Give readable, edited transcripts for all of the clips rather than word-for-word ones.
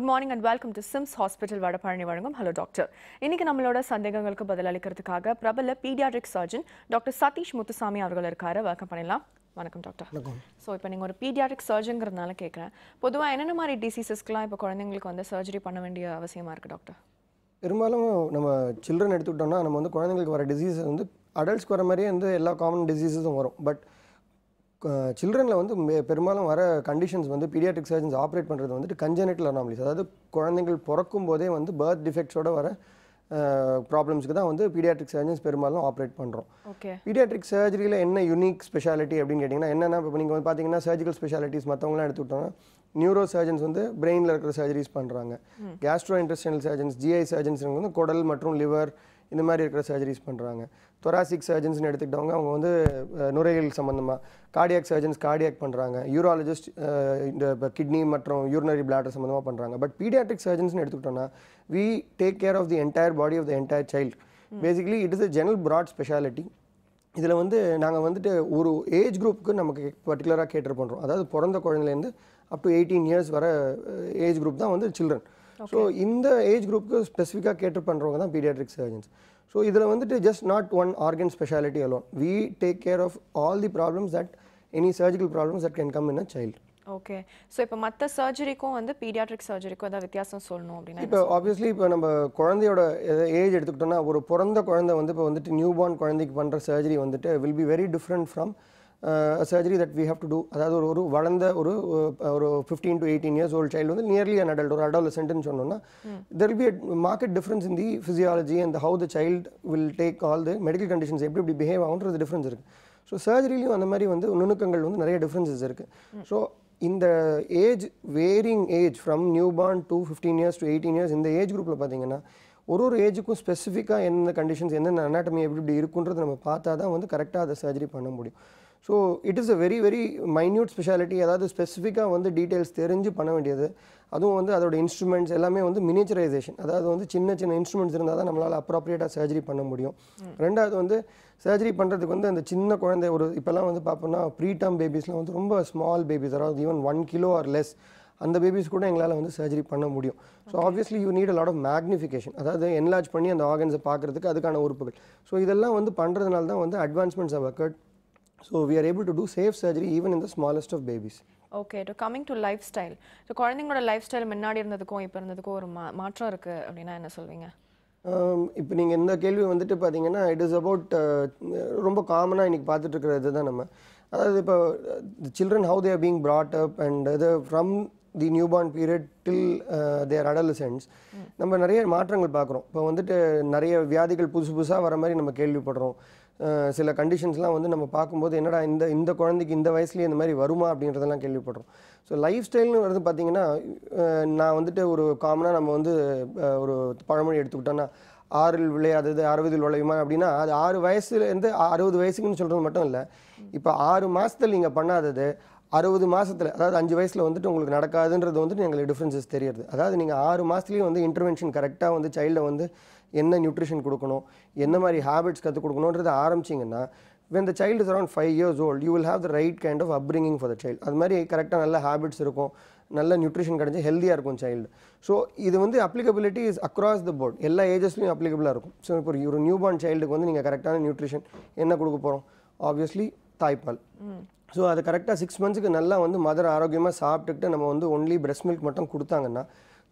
Good morning and welcome to Sims Hospital Vadapalani வழங்கும் hello doctor. இன்னைக்கு நம்மளோட சந்தேகங்களுக்கு பதிலளிக்கிறதுக்காக பிரபல paediatric surgeon doctor Satish Muthusamy அவர்கள் இருக்காரு. வெல்கம் பண்ணலாம். வணக்கம் டாக்டர். ஸோ இப்போ நீங்கள் ஒரு பீடியாட்ரிக் சர்ஜன்ங்கிறதுனால கேட்குறேன், பொதுவாக என்னென்ன மாதிரி டிசீசஸ்க்குலாம் இப்போ குழந்தைங்களுக்கு வந்து சர்ஜரி பண்ண வேண்டிய அவசியமாக இருக்குது டாக்டர்? பெரும்பாலும் நம்ம சில்ட்ரன் எடுத்துக்கிட்டோம்னா நம்ம வந்து குழந்தைங்களுக்கு வர டிசீஸ் வந்து அடல்ட்ஸ்க்கு வர மாதிரியே வந்து எல்லா காமன் டிசீஸஸும் வரும். பட் சில்ட்ரனில் வந்து பெரும்பாலும் வர கண்டிஷன்ஸ் வந்து பீடியாட்ரிக் சர்ஜன்ஸ் ஆப்ரேட் பண்ணுறது வந்துட்டு கன்ஜெனிட்டல் அனாமலிஸ், அதாவது குழந்தைகள் பிறக்கும் போதே வந்து பர்த் டிஃபெக்ட்ஸோட வர ப்ராப்ளம்ஸ்க்கு தான் வந்து பீடியாட்ரிக் சர்ஜன்ஸ் பெரும்பாலும் ஆப்ரேட் பண்ணுறோம். பீடியாட்ரிக் சர்ஜரியில் என்ன யூனிக் ஸ்பெஷாலிட்டி அப்படின்னு கேட்டிங்கன்னா என்னென்னா, இப்போ நீங்கள் வந்து பார்த்தீங்கன்னா சர்ஜிக்கல் ஸ்பெஷாலிட்டிஸ் மற்றவங்களாம் எடுத்துக்கிட்டோம்னா நியூரோ சர்ஜன்ஸ் வந்து பிரெயினில் இருக்கிற சர்ஜரிஸ் பண்ணுறாங்க. Castro intestinal surgeons, GI surgeons வந்து குடல் மற்றும் லிவர் இந்த மாதிரி இருக்கிற சர்ஜரிஸ் பண்ணுறாங்க. தொராசிக் சர்ஜன்ஸ்னு எடுத்துக்கிட்டவங்க அவங்க வந்து நுரையீரல் சம்மந்தமாக, கார்டியாக் சர்ஜன்ஸ் கார்டியாக் பண்ணுறாங்க, யூராலஜிஸ்ட் இந்த கிட்னி மற்றும் யூரினரி பிளாடர் சம்மந்தமாக பண்ணுறாங்க. பட் பீடியாட்ரிக் சர்ஜன்ஸ்னு எடுத்துக்கிட்டோம்னா we take care of the entire body of the entire child. Basically it is a general broad speciality. இதில் வந்து நாங்கள் வந்துட்டு ஒரு ஏஜ் குரூப்புக்கு நமக்கு பர்டிகுலராக கேட்டர் பண்ணுறோம். அதாவது பிறந்த குழந்தைலேருந்து அப் டு 18 இயர்ஸ் வர ஏஜ் குரூப் தான் வந்து சில்ட்ரன். ஸோ இந்த ஏஜ் குரூப்புக்கு ஸ்பெசிஃபிக்காக கேட்டர் பண்ணுறவங்க தான் பீடியாட்ரிக் சர்ஜன்ஸ். ஸோ இதில் வந்துட்டு just not one organ speciality alone, we take care of all the problems that any surgical problems that can come in a child. Okay. So இப்போ மற்ற சர்ஜரிக்கும் வந்து பீடியாட்ரிக் சர்ஜரிக்கும் ஏதாவது வித்தியாசம் சொல்லணும் அப்படின்னா? இப்போ ஆப்வியஸ்லி இப்போ நம்ம குழந்தையோட ஏஜ் எடுத்துக்கிட்டோம்னா ஒரு பிறந்த குழந்தை வந்து இப்போ வந்துட்டு நியூ பார்ன் குழந்தைக்கு பண்ணுற சர்ஜரி வந்துட்டு will be very different from surgery that we have to do. அதாவது ஒரு வளர்ந்த ஒரு 15 to 18 years old child வந்து நியர்லி அன் அடல்ட், ஒரு அடாலசென்ட்னு சொன்னோம்னா there will be a marked difference in the physiology and how the child will take all the medical conditions, எப்படி behave ஆகுன்றது difference இருக்குது. So சர்ஜரிலையும் அந்த மாதிரி வந்து நுணுக்கங்கள் வந்து நிறைய டிஃப்ரென்சஸ் இருக்குது. ஸோ இந்த age varying age from newborn to 15 years to 18 years இந்த ஏஜ் குரூப்பில் பார்த்தீங்கன்னா ஒரு ஏஜுக்கும் ஸ்பெசிஃபிக்காக என்னென்ன கண்டிஷன்ஸ் என்னென்ன அனாட்டமி எப்படி இருக்குன்றது நம்ம பார்த்தா தான் வந்து கரெக்டாக அதை சர்ஜரி பண்ண முடியும். So it is a very very minute speciality. அதாவது ஸ்பெசிஃபிக்காக வந்து டீட்டெயில்ஸ் தெரிஞ்சு பண்ண வேண்டியது. அதுவும் வந்து அதோட இன்ஸ்ட்ருமெண்ட்ஸ் எல்லாமே வந்து மினிச்சரைசேஷன், அதாவது வந்து சின்ன சின்ன இன்ஸ்ட்ருமெண்ட்ஸ் இருந்தால் தான் நம்மளால் அப்ராப்ரியேட்டாக சர்ஜரி பண்ண முடியும். ரெண்டாவது வந்து சர்ஜரி பண்ணுறதுக்கு வந்து அந்த சின்ன குழந்தை ஒரு இப்போல்லாம் வந்து பார்ப்போம்னா ப்ரீடம் பேபிஸ்லாம் வந்து ரொம்ப ஸ்மால் பேபிஸ், அதாவது ஈவன் 1 kilo or less அந்த பேபிஸ் கூட எங்களால் வந்து சர்ஜரி பண்ண முடியும். So obviously you need a lot of magnification, அதாவது என்லார்ஜ் பண்ணி அந்த ஆர்கன்ஸை பார்க்குறதுக்கு அதுக்கான உறுப்புகள். ஸோ இதெல்லாம் வந்து பண்ணுறதுனால தான் வந்து advancements have occurred. So we are able to do safe surgery even in the smallest of babies. Okay. To coming to life style, so குழந்தைங்களோட லைஃப் ஸ்டைல் முன்னாடி இருந்ததுக்கும் இப்போ இருந்ததுக்கும் ஒரு மாற்றம் இருக்குது அப்படின்னா என்ன சொல்வீங்க? இப்போ நீங்கள் இந்த கேள்வி வந்துட்டு பார்த்தீங்கன்னா இட் இஸ் அபவுட் ரொம்ப காமனாக இன்றைக்கி பார்த்துட்டு இருக்கிறது தான் நம்ம. அதாவது இப்போ children how they are being brought up and இது from the new born period till their adolescents நம்ம நிறைய மாற்றங்கள் பார்க்குறோம். இப்போ வந்துட்டு நிறைய வியாதிகள் புதுசாக வர மாதிரி நம்ம கேள்விப்படுறோம். சில கண்டிஷன்ஸ்லாம் வந்து நம்ம பார்க்கும்போது என்னடா இந்த குழந்தைக்கு இந்த வயசுலேயே இந்த மாதிரி வருமா அப்படின்றதெல்லாம் கேள்விப்படுறோம். ஸோ லைஃப் ஸ்டைல்னு வருது பார்த்தீங்கன்னா நான் வந்துட்டு ஒரு காமனாக நம்ம வந்து ஒரு பழமொழி எடுத்துக்கிட்டோன்னா 6 விளையாதது 60 விளையுமா அப்படின்னா அது 6 வயசுலேருந்து 60 வயசுக்குன்னு சொல்கிறது மட்டும் இல்லை. இப்போ 6 மாதத்தில் நீங்கள் பண்ணாதது 60 மாதத்தில், அதாவது 5 வயசில் வந்துட்டு உங்களுக்கு நடக்காதுன்றது வந்துட்டு எங்களுக்கு டிஃப்ரென்சஸ் தெரியுது. அதாவது நீங்கள் 6 மாதத்துலேயும் வந்து இன்டர்வென்ஷன் கரெக்டாக வந்து சைல்டை வந்து என்ன நியூட்ரிஷன் கொடுக்கணும், என்ன மாதிரி ஹேபிட்ஸ் கற்றுக் கொடுக்கணுன்றதை ஆரம்பிச்சிங்கன்னா when the child is around 5 years old you will have the right kind of upbringing for the child. அது மாதிரி கரெக்டாக நல்ல ஹேபிட்ஸ் இருக்கும், நல்ல நியூட்ரிஷன் கிடைச்சி ஹெல்த்தியாக இருக்கும் சைல்டு. ஸோ இது வந்து applicability is across the board, எல்லா ஏஜஸ்லையும் அப்ளிகபிளாக இருக்கும். ஸோ இப்போ ஒரு நியூ பார்ன் சைல்டுக்கு வந்து நீங்கள் கரெக்டான நியூட்ரிஷன் என்ன கொடுக்க போகிறோம், ஆப்வியஸ்லி தாய்ப்பால். ஸோ அது கரெக்டாக 6 monthsக்கு நல்லா வந்து மதர் ஆரோக்கியமாக சாப்பிட்டுக்கிட்டு நம்ம வந்து ஒன்லி பிரெஸ்ட் மில்க் மட்டும் கொடுத்தாங்கன்னா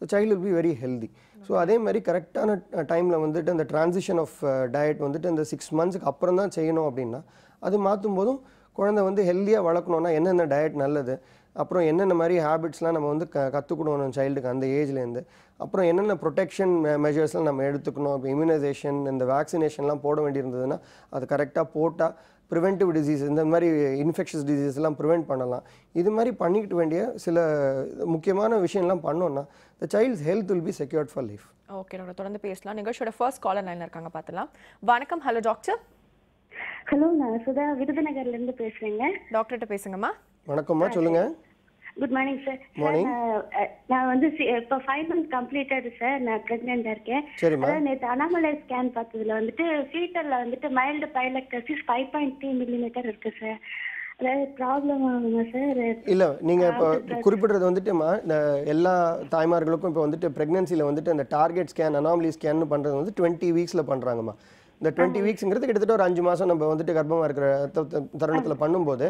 the child will be very healthy. So அதே மாதிரி கரெக்டான டைமில் வந்துட்டு அந்த ட்ரான்சிஷன் ஆஃப் டயட் வந்துட்டு இந்த 6 monthsக்கு அப்புறம் தான் செய்யணும் அப்படின்னா அது மாற்றும் போதும் குழந்தை வந்து ஹெல்த்தியாக வளர்க்கணுன்னா என்னென்ன டயட் நல்லது, அப்புறம் என்னென்ன மாதிரி ஹேபிட்ஸ்லாம் நம்ம வந்து கற்றுக்கணும் சைல்டுக்கு அந்த ஏஜ்லேருந்து, அப்புறம் என்னென்ன ப்ரொடெக்ஷன் மெஷர்ஸ்லாம் நம்ம எடுத்துக்கணும். இப்போ இம்யூனைசேஷன் இந்த வேக்சினேஷன்லாம் போட வேண்டியிருந்ததுன்னா அது கரெக்டாக போட்டால் ப்ரிவென்டிவ் டிசீஸ் இந்த மாதிரி இன்ஃபெக்ஷஸ் டிசீஸ்லாம் ப்ரிவென்ட் பண்ணலாம். இது மாதிரி பண்ணிக்கிட்டு வேண்டிய சில முக்கியமான விஷயம்லாம் பண்ணோன்னா the child's health will be secured for life. Okay doctor, தொடர்ந்து பேசலாம். நிகழ்ச்சியோட ஃபர்ஸ்ட் காலர் லைன்ல இருக்காங்க, பார்க்கலாம். வணக்கம். Hello doctor. ஹலோ, நான் சுதா விருதுநகர்ல இருந்து பேசுறேங்க. டாக்டர்கிட்ட பேசுங்கம்மா. வணக்கம்மா, சொல்லுங்க. Good morning sir. மார்னிங். நான் வந்து இப்போ 5 months கம்ப்ளீட்டட் சார். நான் பிரெக்னெண்டா இருக்கேன். அதான் நேற்று அனாமலை ஸ்கேன் பார்த்ததுல வந்துட்டு ஃபீட்டர்ல வந்துட்டு மைல்டு பைலக்டசிஸ் 5.3 mm இருக்கு சார். அதாவது ப்ராப்ளம் ஆகுமா சார்? இல்லை நீங்கள் இப்போ குறிப்பிட்றது வந்துட்டுமா இந்த எல்லா தாய்மார்களுக்கும் இப்போ வந்துட்டு ப்ரெக்னென்சியில் வந்துட்டு அந்த டார்கெட் ஸ்கேன் அனாமலி ஸ்கேன் பண்ணுறது வந்து 20 வீக்ஸில் பண்ணுறாங்கம்மா. இந்த 20 வீக்ஸுங்கிறது கிட்டத்தட்ட ஒரு 5 மாதம் நம்ம வந்துட்டு கர்ப்பமாக இருக்கிற தருணத்தில் பண்ணும்போது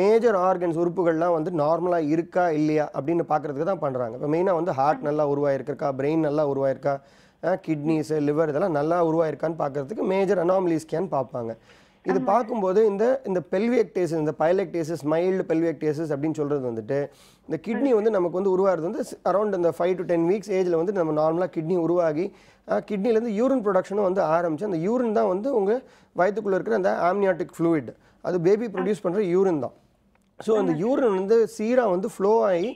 மேஜர் ஆர்கன்ஸ் உறுப்புகள்லாம் வந்து நார்மலாக இருக்கா இல்லையா அப்படின்னு பார்க்குறதுக்கு தான் பண்ணுறாங்க. இப்போ மெயினாக வந்து ஹார்ட் நல்லா உருவாயிருக்கா, பிரெயின் நல்லா உருவாயிருக்கா, கிட்னிஸு லிவர் இதெல்லாம் நல்லா உருவாயிருக்கான்னு பார்க்குறதுக்கு மேஜர் அனாமலி ஸ்கேன் பார்ப்பாங்க. இது பார்க்கும்போது இந்த பெல்வியக்டேசிஸ், இந்த பைலக்டேசிஸ், மைல்டு பெல்வியக்டேசிஸ் அப்படின்னு சொல்கிறது வந்துட்டு இந்த கிட்னி வந்து நமக்கு வந்து உருவாகிறது வந்து அரௌண்ட் இந்த 5 to 10 வீக்ஸ் ஏஜில் வந்து நம்ம நார்மலாக கிட்னி உருவாகி கிட்னிலேருந்து யூரின் ப்ரொடக்ஷனும் வந்து ஆரம்பிச்சு அந்த யூரின் தான் வந்து உங்கள் வயிற்றுக்குள்ளே இருக்கிற அந்த ஆம்னியாட்டிக் ஃப்ளூயிட், அது பேபி ப்ரொடியூஸ் பண்ணுற யூரின் தான். ஸோ அந்த யூரின் வந்து சீராக வந்து ஃப்ளோ ஆகி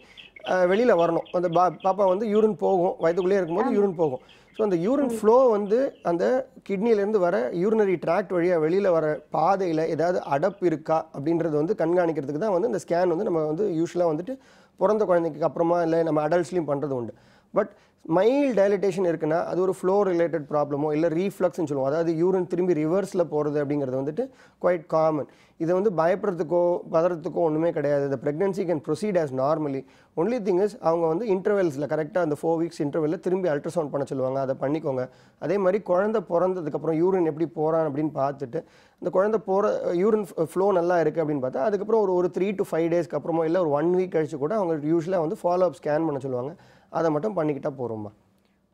வெளியில் வரணும். அந்த பாப்பா வந்து யூரின் போகும், வயிற்றுக்குள்ளேயே இருக்கும்போது யூரின் போகும். ஸோ அந்த யூரின் ஃப்ளோ வந்து அந்த கிட்னிலேருந்து வர யூரினரி ட்ராக்ட் வழியாக வெளியில் வர பாதையில் ஏதாவது அடப்பு இருக்கா அப்படின்றது வந்து கண்காணிக்கிறதுக்கு தான் வந்து இந்த ஸ்கேன் வந்து நம்ம வந்து யூஸ்வலாக வந்துட்டு பிறந்த குழந்தைக்கு அப்புறமா இல்லை நம்ம அடல்ட்ஸ்லையும் பண்ணுறது உண்டு. பட் மைல்டு டைலட்டேஷன் இருக்குன்னா அது ஒரு ஃப்ளோ ரிலேட்டட் ப்ராப்ளமோ இல்லை ரீஃப்ளக்ஸ்ன்னு சொல்லுவோம். அதாவது யூரின் திரும்பி ரிவர்ஸில் போகிறது அப்படிங்கிறது வந்துட்டு குவைட் காமன். இதை வந்து பயப்படுறதுக்கோ பதறதுக்கோ ஒன்றுமே கிடையாது. இந்த pregnancy can proceed as normally. Only thing is அவங்க வந்து இன்டர்வெல்ஸில் கரெக்டாக அந்த 4 வீக்ஸ் இன்டர்வெல்லில் திரும்பி அல்ட்ராசவுண்ட் பண்ண சொல்லுவாங்க, அதை பண்ணிக்கோங்க. அதே மாதிரி குழந்தை பிறந்ததுக்கப்புறம் யூரின் எப்படி போகிறான் அப்படின்னு பார்த்துட்டு இந்த குழந்தை போகிற யூரின் ஃப்ளோ நல்லா இருக்குது அப்படின்னு பார்த்தா அதுக்கப்புறம் ஒரு 3 to 5 டேஸ்க்கு அப்புறமோ இல்லை ஒரு 1 வீக் கழிச்சு கூட அவங்க யூஸ்வலாக வந்து ஃபாலோ அப் ஸ்கேன் பண்ண சொல்லுவாங்க. அதை மட்டும் பண்ணிக்கிட்டா போகிறோம்மா.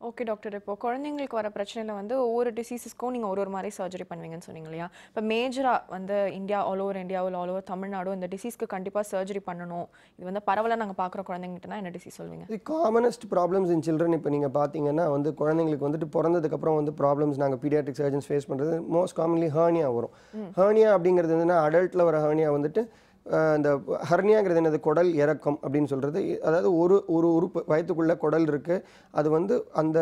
ஓகே டாக்டர், இப்போ குழந்தைங்களுக்கு வர பிரச்சனையில் வந்து ஒவ்வொரு டிசீஸஸ்க்கும் நீங்கள் ஒரு மாதிரி சர்ஜரி பண்ணுவீங்கன்னு சொன்னீங்க இல்லையா? இப்போ மேஜராக வந்து ஆல் ஓவர் இந்தியாவில் ஆல் ஓவர் தமிழ்நாடு இந்த டிசீஸ்க்கு கண்டிப்பாக சர்ஜரி பண்ணணும், இது வந்து பரவலாக நாங்கள் பார்க்குற குழந்தைங்கிட்டனா என்ன டிசீஸ் சொல்வீங்க? இது காமனஸ்ட் ப்ராப்ளம்ஸ் இன் சில்ட்ரன். இப்போ நீங்கள் பார்த்தீங்கன்னா வந்து குழந்தைங்களுக்கு வந்துட்டு பிறந்ததுக்கப்புறம் வந்து ப்ராப்ளம்ஸ் நாங்கள் பீடியாட்ரிக் சர்ஜன்ஸ் ஃபேஸ் பண்ணுறது மோஸ்ட் காமன்லி ஹர்னியா வரும். ஹர்னியா அப்படிங்கிறது என்னன்னா அடல்ட்டில் வர ஹர்னியா வந்துட்டு இந்த ஹர்னியாங்கிறது என்னது, குடல் இறக்கம் அப்படின்னு சொல்கிறது. அதாவது ஒரு உறுப்பு வயிற்றுக்குள்ளே குடல் இருக்குது, அது வந்து அந்த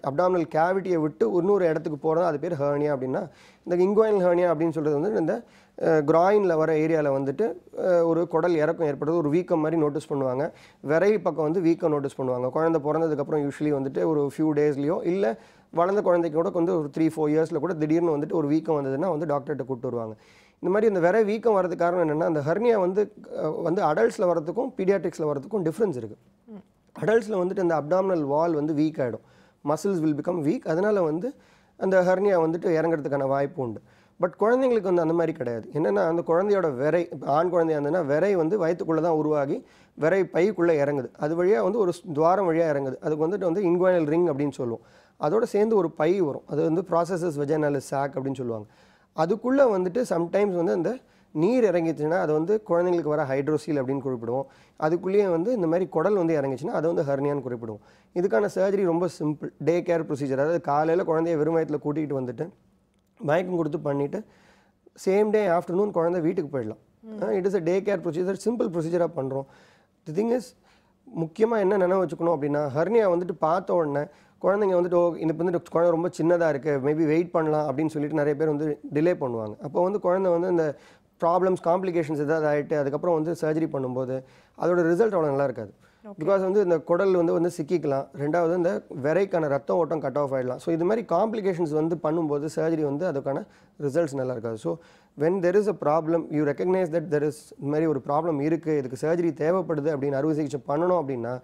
அப்டாமினல் கேவிட்டியை விட்டு இன்னொரு இடத்துக்கு போகிறது, அது பேர் ஹர்னியா. அப்படின்னா இந்த இங்குவைனல் ஹர்னியா அப்படின்னு சொல்கிறது வந்து இந்த கிராயினில் வர ஏரியாவில் வந்துட்டு ஒரு குடல் இறக்கம் ஏற்படுறது, ஒரு வீக்கம் மாதிரி நோட்டீஸ் பண்ணுவாங்க. விரை பக்கம் வந்து வீக்கம் நோட்டீஸ் பண்ணுவாங்க. குழந்தை பிறந்ததுக்கப்புறம் யூஸ்வலி வந்துட்டு ஒரு ஃபியூ டேஸ்லையோ இல்லை வளர்ந்த குழந்தைக்கு கூட வந்து ஒரு 3-4 இயர்ஸில் கூட திடீர்னு வந்துட்டு ஒரு வீக்கம் வந்ததுன்னா வந்து டாக்டர்கிட்ட கூப்பிட்டு வருவாங்க. இந்த மாதிரி இந்த விரை வீக்கம் வரதுக்கு காரணம் என்னென்னா அந்த ஹர்னியா வந்து அடல்ட்ஸில் வரதுக்கும் பீடியாட்ரிக்ஸில் வரதுக்கும் டிஃப்ரென்ஸ் இருக்குது. அடல்ட்ஸில் வந்துட்டு அந்த அப்டாமினல் வால் வந்து வீக் ஆகிடும், மசில்ஸ் வில் பிகம் வீக், அதனால் வந்து அந்த ஹர்னியா வந்துட்டு இறங்குறதுக்கான வாய்ப்பு உண்டு. பட் குழந்தைங்களுக்கு வந்து அந்த மாதிரி கிடையாது. என்னென்னா அந்த குழந்தையோட விரை, ஆண் குழந்தையாக இருந்ததுன்னா விரை வந்து வயிற்றுக்குள்ளே தான் உருவாகி விரை பைக்குள்ளே இறங்குது, அது வழியாக வந்து ஒரு துவாரம் வழியாக இறங்குது. அதுக்கு வந்துட்டு இங்குவைனல் ரிங் அப்படின்னு சொல்லுவோம். அதோடு சேர்ந்து ஒரு பை வரும், அது வந்து ப்ராசஸஸ் வெஜைனல் சாக் அப்படின்னு சொல்லுவாங்க. அதுக்குள்ளே வந்துட்டு சம்டைம்ஸ் வந்து அந்த நீர் இறங்கிச்சுன்னா அது வந்து குழந்தைங்களுக்கு வர ஹைட்ரோசீல் அப்படின்னு குறிப்பிடுவோம். அதுக்குள்ளேயே வந்து இந்த மாதிரி குடல் வந்து இறங்கிச்சுன்னா அது வந்து ஹர்னியான்னு குறிப்பிடுவோம். இதுக்கான சர்ஜரி ரொம்ப சிம்பிள், டே கேர் ப்ரொசீஜர். அதாவது காலையில் குழந்தைய வெறும் வயிற்றில் கூட்டிகிட்டு வந்துட்டு மயக்கம் கொடுத்து பண்ணிவிட்டு சேம் டே ஆஃப்டர்நூன் குழந்தை வீட்டுக்கு போயிடலாம். It is a day care procedure, simple ப்ரொசீஜராக பண்ணுறோம். தி திங் இஸ் முக்கியமாக என்ன நினைவு வச்சுக்கணும் அப்படின்னா ஹர்னியா வந்துட்டு பார்த்த உடனே குழந்தைங்க வந்துட்டு இந்த வந்துட்டு குழந்தை ரொம்ப சின்னதாக இருக்குது, மேபி வெயிட் பண்ணலாம் அப்படின்னு சொல்லிட்டு நிறைய பேர் வந்து டிலே பண்ணுவாங்க. அப்போ வந்து குழந்தை வந்து இந்த ப்ராப்ளம்ஸ் காம்ப்ளிகேஷன்ஸ் ஏதாவது ஆகிட்டு அதுக்கப்புறம் வந்து சர்ஜரி பண்ணும்போது அதோட ரிசல்ட் அவ்வளோ நல்லா இருக்காது. பிகாஸ் வந்து இந்த குடல் வந்து சிக்கிக்கலாம், ரெண்டாவது இந்த விரைக்கான ரத்த ஓட்டம் கட் ஆஃப் ஆகிடலாம். ஸோ இது மாதிரி காம்ப்ளிகேஷன்ஸ் வந்து பண்ணும்போது சர்ஜரி வந்து அதுக்கான ரிசல்ட்ஸ் நல்லா இருக்காது. So when there is a problem you recognise that there is இந்த மாதிரி ஒரு ப்ராப்ளம் இருக்குது, இதுக்கு சர்ஜரி தேவைப்படுது அப்படின்னு அறுவை சிகிச்சை பண்ணணும் அப்படின்னா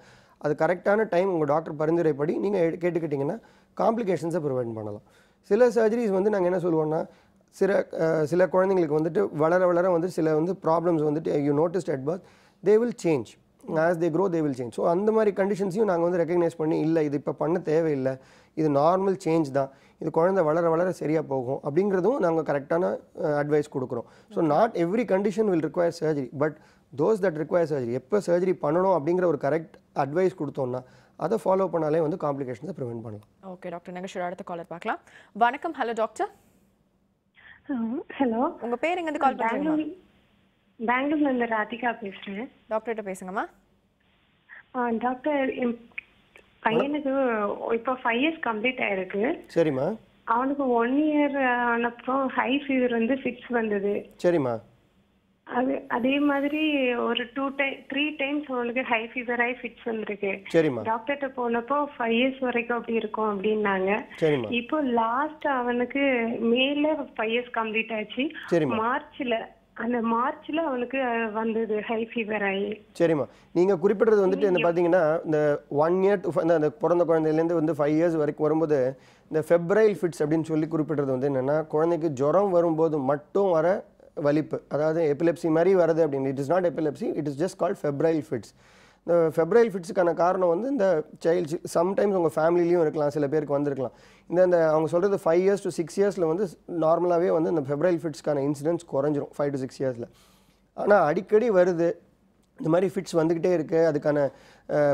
அது கரெக்டான டைம் உங்கள் டாக்டர் பரிந்துரைப்படி நீங்கள் கேட்டுக்கிட்டிங்கன்னா காம்ப்ளிகேஷன்ஸை ப்ரிவென்ட் பண்ணலாம். சில சர்ஜரிஸ் வந்து நாங்கள் என்ன சொல்லுவோம்னா சில குழந்தைங்களுக்கு வந்துட்டு வளர வளர வந்து சில வந்து ப்ராப்ளம்ஸ் வந்துட்டு you noticed at birth they will change, as they grow they will change. So அந்த மாதிரி கண்டிஷன்ஸையும் நாங்கள் வந்து ரெக்கக்னைஸ் பண்ணி இல்லை இது இப்போ பண்ண தேவையில்லை, இது நார்மல் சேஞ்ச் தான், இது குழந்தை வளர வளர சரியாக போகும் அப்படிங்கிறதும் நாங்கள் கரெக்டான அட்வைஸ் கொடுக்குறோம். So not every condition will require surgery, but those that require surgery எப்போ சர்ஜரி பண்ணணும் அப்படிங்கிற ஒரு கரெக்ட் அட்வைஸ் கொடுத்தோம்னா அதை ஃபாலோ பண்ணாலே வந்து காம்ப்ளிகேஷன்ஸை ப்ரிவென்ட் பண்ணலாம். ஓகே டாக்டர், நீங்கள் அடுத்த காலர் பார்க்கலாம். வணக்கம். Hello doctor. ஹலோ, உங்கள் பேர் எங்கேருந்து கால் பண்ணுறீங்க? பெங்களூர்ல இருந்து ராதிகா பேசுறேன். டாக்டர்கிட்ட பேசுங்கம்மா. டாக்டர், என் பையனுக்கு இப்போ 5 years கம்ப்ளீட் ஆயிருக்கு. சரிம்மா. அவனுக்கு 1 year ஆனப்புறம் ஹை ஃபீவர் வந்து 6 வந்தது. சரிம்மா. அதே மாதிரி ஒரு 3 times அவனுக்கு ஹை ஃபீவர் ஆகி ஃபிட்ஸ் வந்திருக்கு. சரிம்மா. டாக்டர்கிட்ட போனப்போ 5 years வரைக்கும் அப்படி இருக்கும் அப்படின்னாங்க. இப்போ லாஸ்ட் அவனுக்கு மேல 5 years கம்ப்ளீட் ஆச்சு. மார்ச்ல அந்த மார்ச்ல அவனுக்கு வந்தது ஹை ஃபீவர் ஆகி. சரிம்மா, நீங்கள் குறிப்பிட்றது வந்துட்டு இந்த பார்த்தீங்கன்னா இந்த 1 year to அந்த பிறந்த குழந்தையிலேருந்து வந்து 5 years வரைக்கும் வரும்போது இந்த ஃபெப்ரைல் ஃபிட்ஸ் அப்படின்னு சொல்லி குறிப்பிட்றது வந்து என்னென்னா, குழந்தைக்கு ஜுரம் வரும்போது மட்டும் வர வலிப்பு, அதாவது எபிலெப்சி மாதிரி வருது அப்படின்னு. It is not epilepsy, it is just called febrile fits. இந்த ஃபெப்ரைல் ஃபிட்ஸுக்கான காரணம் வந்து இந்த சைல்டு சம்டைம்ஸ் உங்கள் ஃபேமிலிலையும் இருக்கலாம், சில பேருக்கு வந்திருக்கலாம். இந்த அவங்க சொல்கிறது 5 years to 6 years வந்து நார்மலாகவே வந்து இந்த ஃபெப்ரைல் ஃபிட்ஸ்க்கான இன்சிடென்ட்ஸ் குறைஞ்சிரும் 5 to 6 years. ஆனால் அடிக்கடி வருது, இந்த மாதிரி ஃபிட்ஸ் வந்துக்கிட்டே இருக்குது, அதுக்கான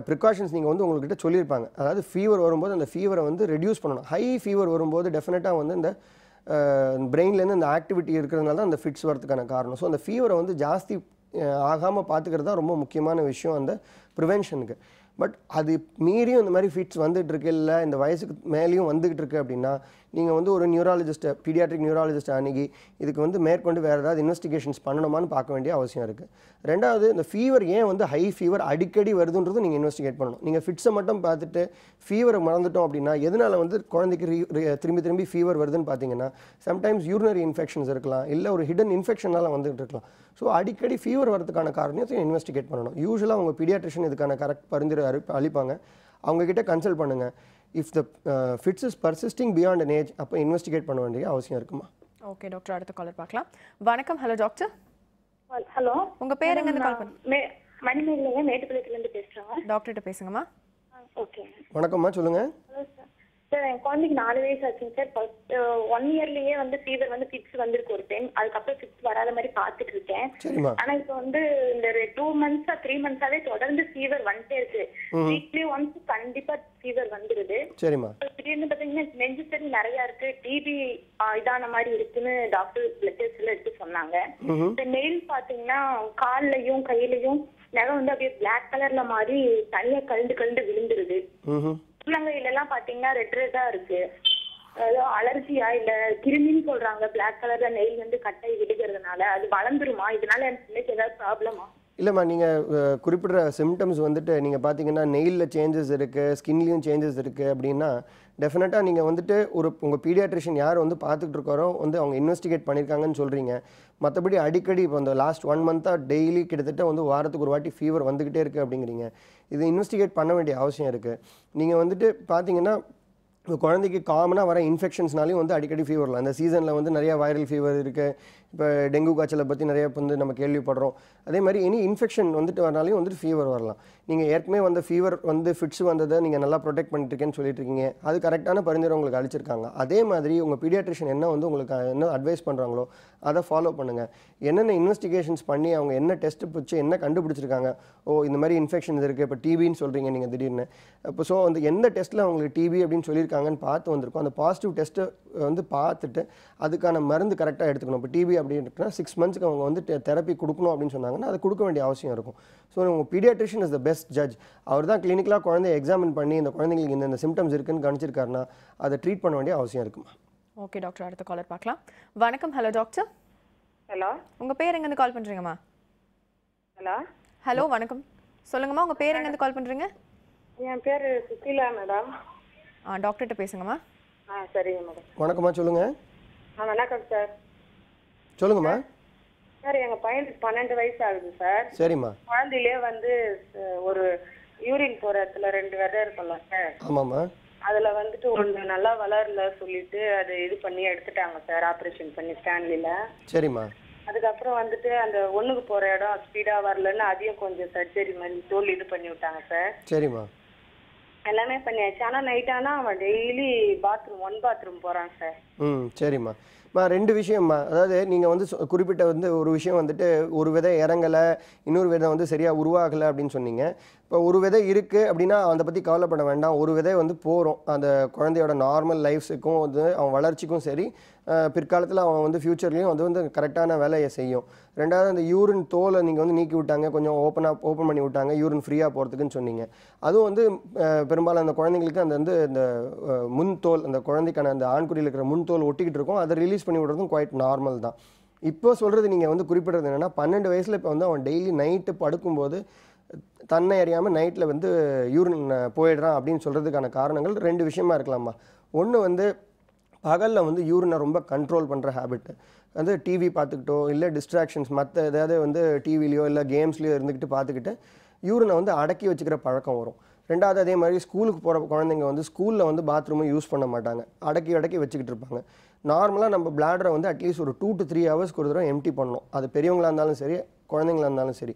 ப்ரிகாஷன்ஸ் நீங்கள் வந்து உங்கள்கிட்ட சொல்லியிருப்பாங்க. அதாவது ஃபீவர் வரும்போது அந்த ஃபீவரை வந்து ரெடியூஸ் பண்ணணும். ஹை ஃபீவர் வரும்போது டெஃபினட்டாக வந்து இந்த பிரெயின்லேருந்து இந்த ஆக்டிவிட்டி இருக்கிறதுனால தான் அந்த ஃபிட்ஸ் வரதுக்கான காரணம். ஸோ அந்த ஃபீவரை வந்து ஜாஸ்தி ஆகாமல் பார்த்துக்கிறது தான் ரொம்ப முக்கியமான விஷயம் அந்த ப்ரிவென்ஷனுக்கு. பட் அது மீறியும் இந்த மாதிரி ஃபிட்ஸ் வந்துட்டு இருக்கு, இல்லை இந்த வயசுக்கு மேலேயும் வந்துகிட்டு இருக்கு அப்படின்னா நீங்கள் வந்து ஒரு நியூராலஜிஸ்ட்டை, பீடியாட்ரிக் நியூராலஜிஸ்ட்டை அணுகி இதுக்கு வந்து மேற்கொண்டு வேறு ஏதாவது இன்வெஸ்டிகேஷன்ஸ் பண்ணணுமான்னு பார்க்க வேண்டிய அவசியம் இருக்குது. ரெண்டாவது, இந்த ஃபீவர் ஏன் வந்து ஹை ஃபீவர் அடிக்கடி வருதுன்றது நீங்கள் இன்வெஸ்டிகேட் பண்ணணும். நீங்கள் ஃபிட்ஸை மட்டும் பார்த்துட்டு ஃபீவரை மறந்துட்டோம் அப்படின்னா எதனால் வந்து குழந்தைக்கு திரும்பி ஃபீவர் வருதுன்னு பார்த்தீங்கன்னா சம்டைம்ஸ் யூரினரி இன்ஃபெக்ஷன்ஸ் இருக்கலாம், இல்லை ஒரு ஹிடன் இன்ஃபெக்ஷனால் வந்துட்டு இருக்கலாம். ஸோ அடிக்கடி ஃபீவர் வரதுக்கான காரணத்தையும் இன்வெஸ்டிகேட் பண்ணணும். யூஸ்வலாக அவங்க பீடியாட்ரிஷியன் இதுக்கான கரெக்ட் பரிந்துரை அளிப்பாங்க, அவங்கக்கிட்ட கன்சல்ட் பண்ணுங்கள். If the fits is persisting beyond an age, அப்போ இன்வெஸ்டிகேட் பண்ண வேண்டிய அவசியம் இருக்குமா? ஓகே டாக்டர், அடுத்த காலர் பார்க்கலாம். வணக்கம். Hello doctor. ஹலோ, உங்கள் பேர் எங்கேருந்து கால் பண்ணி? மணிமேகலைங்க, மேட்டுப்பாளையத்துலேருந்து பேசுகிறேங்க. டாக்டர்கிட்ட பேசுங்கம்மா. ஓகே. வணக்கம்மா, சொல்லுங்கள். Hello sir. சார், என் குழந்தைக்கு 4 வயசு ஆச்சுங்க சார். ஃபர்ஸ்ட் 1 yearலயே வந்து ஃபீவர் வந்து ஃபிக்ஸ் வந்திருக்கு ஒரு டைம். அதுக்கப்புறம் ஃபிக்ஸ் வராத மாதிரி பார்த்துட்டு இருக்கேன். ஆனா இப்போ வந்து இந்த 2 months 3 months தொடர்ந்து ஃபீவர் வந்துட்டே இருக்கு. வீக்லி ஒன்ஸ் கண்டிப்பா ஃபீவர் வந்துருது. சரிம்மா. திடீர்னு பாத்தீங்கன்னா நெஞ்சு தண்ணி நிறைய இருக்கு, டிபி இதான மாதிரி இருக்குன்னு டாக்டர் பிளட் டெஸ்ட்ல எடுத்து சொன்னாங்க. இந்த நெயில் பாத்தீங்கன்னா கால்லயும் கையிலயும் நகம் வந்து அப்படியே பிளாக் கலர்ல மாதிரி தனியா கழுந்து விழுந்துருது. உள்ளங்கையில எல்லாம் பாத்தீங்கன்னா ரெட்டா இருக்கு. அலர்ஜியா இல்ல கிருமின்னு சொல்றாங்க, பிளாக் கலர்ல நெயில் வந்து கட்டாயி விடுகிறதுனால அது வளர்ந்துருமா? இதனால எனக்கு ஏதாவது ப்ராப்ளமா? இல்லைம்மா, நீங்கள் குறிப்பிட்ற சிம்டம்ஸ் வந்துட்டு நீங்கள் பார்த்தீங்கன்னா நெயிலில் சேஞ்சஸ் இருக்குது, ஸ்கின்லேயும் சேஞ்சஸ் இருக்குது அப்படின்னா டெஃபினட்டாக நீங்கள் வந்துட்டு உங்கள் பீடியாட்ரிஷியன் யார் வந்து பார்த்துட்டு இருக்காரோ வந்து அவங்க இன்வெஸ்டிகேட் பண்ணியிருக்காங்கன்னு சொல்கிறீங்க. மற்றபடி அடிக்கடி இப்போ இந்த லாஸ்ட் 1 month டெய்லி கிட்டத்தட்ட வந்து வாரத்துக்கு ஒரு வாட்டி ஃபீவர் வந்துக்கிட்டே இருக்குது அப்படிங்கிறீங்க. இது இன்வெஸ்டிகேட் பண்ண வேண்டிய அவசியம் இருக்குது. நீங்கள் வந்துட்டு பார்த்தீங்கன்னா இப்போ குழந்தைக்கு காமனாக வர இன்ஃபெக்ஷன்ஸ்னாலையும் வந்து அடிக்கடி ஃபீவர் வரலாம். இந்த சீசனில் வந்து நிறையா வைரல் ஃபீவர் இருக்குது. இப்போ டெங்கு காய்ச்சலை பற்றி நிறைய வந்து நம்ம கேள்விப்படுறோம். அதே மாதிரி எனி இன்ஃபெக்ஷன் வந்துட்டு வரனாலையும் வந்துட்டு ஃபீவர் வரலாம். நீங்கள் ஏற்கனவே வந்த ஃபீவர் வந்து ஃபிட்ஸ் வந்ததை நீங்கள் நல்லா ப்ரொடெக்ட் பண்ணிட்டு இருக்கேன்னு சொல்லிட்டு இருக்கீங்க, அது கரெக்டான பரிந்துரை உங்களுக்கு அளிச்சிருக்காங்க. அதே மாதிரி உங்கள் பீடியாட்ரிஷியன் என்ன வந்து உங்களுக்கு என்ன அட்வைஸ் பண்ணுறாங்களோ அதை ஃபாலோ பண்ணுங்கள். என்னென்ன இன்வெஸ்டிகேஷன்ஸ் பண்ணி அவங்க என்ன டெஸ்ட் பிடிச்சி என்ன கண்டுபிடிச்சிருக்காங்க, இந்த மாதிரி இன்ஃபெக்ஷன்ஸ் இருக்குது, இப்போ டிபின்னு சொல்கிறீங்க நீங்கள் திடீர்னு, இப்போ ஸோ வந்து எந்த டெஸ்ட்டில் அவங்களுக்கு டிபி அப்படின்னு சொல்லியிருக்காங்கன்னு பார்த்து வந்திருக்கோம். அந்த பாசிட்டிவ் டெஸ்ட்டை வந்து பார்த்துட்டு அதுக்கான மருந்து கரெக்டாக எடுத்துக்கணும். இப்போ டிபி அப்படின்னா 6 months அவங்க வந்து தெரப்பி கொடுக்கணும் அப்படின்னு சொன்னாங்கன்னா அதை கொடுக்க வேண்டிய அவசியம் இருக்கும். ஸோ உங்கள் pediatrician is the best judge. அவர் தான் கிளினிக்கலாக குழந்தைய எக்ஸாமின் பண்ணி இந்த குழந்தைங்களுக்கு இந்த சிம்டம்ஸ் இருக்குன்னு கணிச்சிருக்காருன்னா அதை ட்ரீட் பண்ண வேண்டிய அவசியம் இருக்குமா? ஓகே டாக்டர், அடுத்த காலர் பார்க்கலாம். வணக்கம். Hello doctor. ஹலோ, உங்கள் பேர் எங்கேருந்து கால் பண்ணுறீங்கம்மா? ஹலோ வணக்கம், சொல்லுங்கம்மா. உங்கள் பேர் எங்கேருந்து கால் பண்ணுறீங்க? என் பேர் சுசீலா மேடம். டாக்டர்கிட்ட பேசுங்கம்மா. சரிங்க மேடம். வணக்கம்மா, சொல்லுங்கள். வணக்கம் சார். சொல்லுங்கம்மா. சார், எங்கள் பையனுக்கு 12 வயசு ஆகுது சார். சரிம்மா. குழந்தையிலே வந்து ஒரு யூரின் போகிற இடத்துல 2 விதை இருக்கும்ல சார். ஆமாம்மா. அதில் வந்துட்டு ஒன்று நல்லா வளரல சொல்லிட்டு அது இது பண்ணி எடுத்துட்டாங்க சார், ஆப்ரேஷன் பண்ணி ஸ்டான்லியில். சரிம்மா. அதுக்கப்புறம் வந்துட்டு அந்த ஒன்றுக்கு போகிற இடம் ஸ்பீடாக வரலன்னு அதையும் கொஞ்சம் சர்ஜரி மாதிரி தோல் இது பண்ணி விட்டாங்க சார். சரிம்மா. எல்லாமே பண்ணியாச்சு. ஆனால் நைட் ஆனால் அவன் டெய்லி ஒன் பாத்ரூம் போகிறான் சார். சரிம்மா. 2 விஷயம்மா. அதாவது நீங்கள் வந்து குறிப்பிட்ட வந்து ஒரு விஷயம் வந்துட்டு ஒரு விதை இறங்கலை, இன்னொரு விதை வந்து சரியாக உருவாகலை அப்படின்னு சொன்னீங்க. இப்போ ஒரு விதை இருக்குது அப்படின்னா அதை பற்றி கவலைப்பட வேண்டாம். ஒரு விதை வந்து போகிறோம் அந்த குழந்தையோட நார்மல் லைஃப்ஸுக்கும் வந்து அவன் வளர்ச்சிக்கும் சரி, பிற்காலத்தில் அவன் வந்து ஃப்யூச்சர்லேயும் அது வந்து கரெக்டான வேலையை செய்யும். ரெண்டாவது, அந்த யூரின் தோலை நீங்கள் வந்து நீக்கி விட்டாங்க, கொஞ்சம் ஓப்பன் பண்ணி விட்டாங்க யூரின் ஃப்ரீயாக போகிறதுக்குன்னு சொன்னீங்க. அதுவும் வந்து பெரும்பாலும் அந்த குழந்தைங்களுக்கு அந்த வந்து இந்த முன் தோல், அந்த குழந்தைக்கான அந்த ஆண்குறியில் இருக்கிற முன் தோல் ஒட்டிக்கிட்டு இருக்கும், அதை ரிலீஸ் பண்ணி விடுறதும் குவைட் நார்மல் தான். இப்போ சொல்கிறது நீங்கள் வந்து குறிப்பிட்றது என்னென்னா 12 வயசில் இப்போ வந்து அவன் டெய்லி நைட்டு படுக்கும்போது தன்னை அறியாமல் நைட்டில் வந்து யூரின் போயிடுறான் அப்படின்னு சொல்கிறதுக்கான காரணங்கள் 2 விஷயமா இருக்கலாமா. ஒன்று வந்து பகலில் வந்து யூரினை ரொம்ப கண்ட்ரோல் பண்ணுற ஹேபிட்டு. வந்து டிவி பார்த்துக்கிட்டோ இல்லை டிஸ்ட்ராக்ஷன்ஸ் மற்ற ஏதாவது வந்து டிவிலையோ இல்லை கேம்ஸ்லையோ இருந்துக்கிட்டு பார்த்துக்கிட்டு யூரினை வந்து அடக்கி வச்சுக்கிற பழக்கம் வரும். ரெண்டாவது அதே மாதிரி ஸ்கூலுக்கு போகிற குழந்தைங்க வந்து ஸ்கூலில் வந்து பாத்ரூமும் யூஸ் பண்ண மாட்டாங்க, அடக்கி வச்சுக்கிட்டு இருப்பாங்க. நார்மலாக நம்ம பிளாடரை வந்து அட்லீஸ்ட் ஒரு 2 to 3 ஹவர்ஸ்க்கு ஒரு தடவை எம்டி பண்ணணும். அது பெரியவங்களாக இருந்தாலும் சரி குழந்தைங்களா இருந்தாலும் சரி.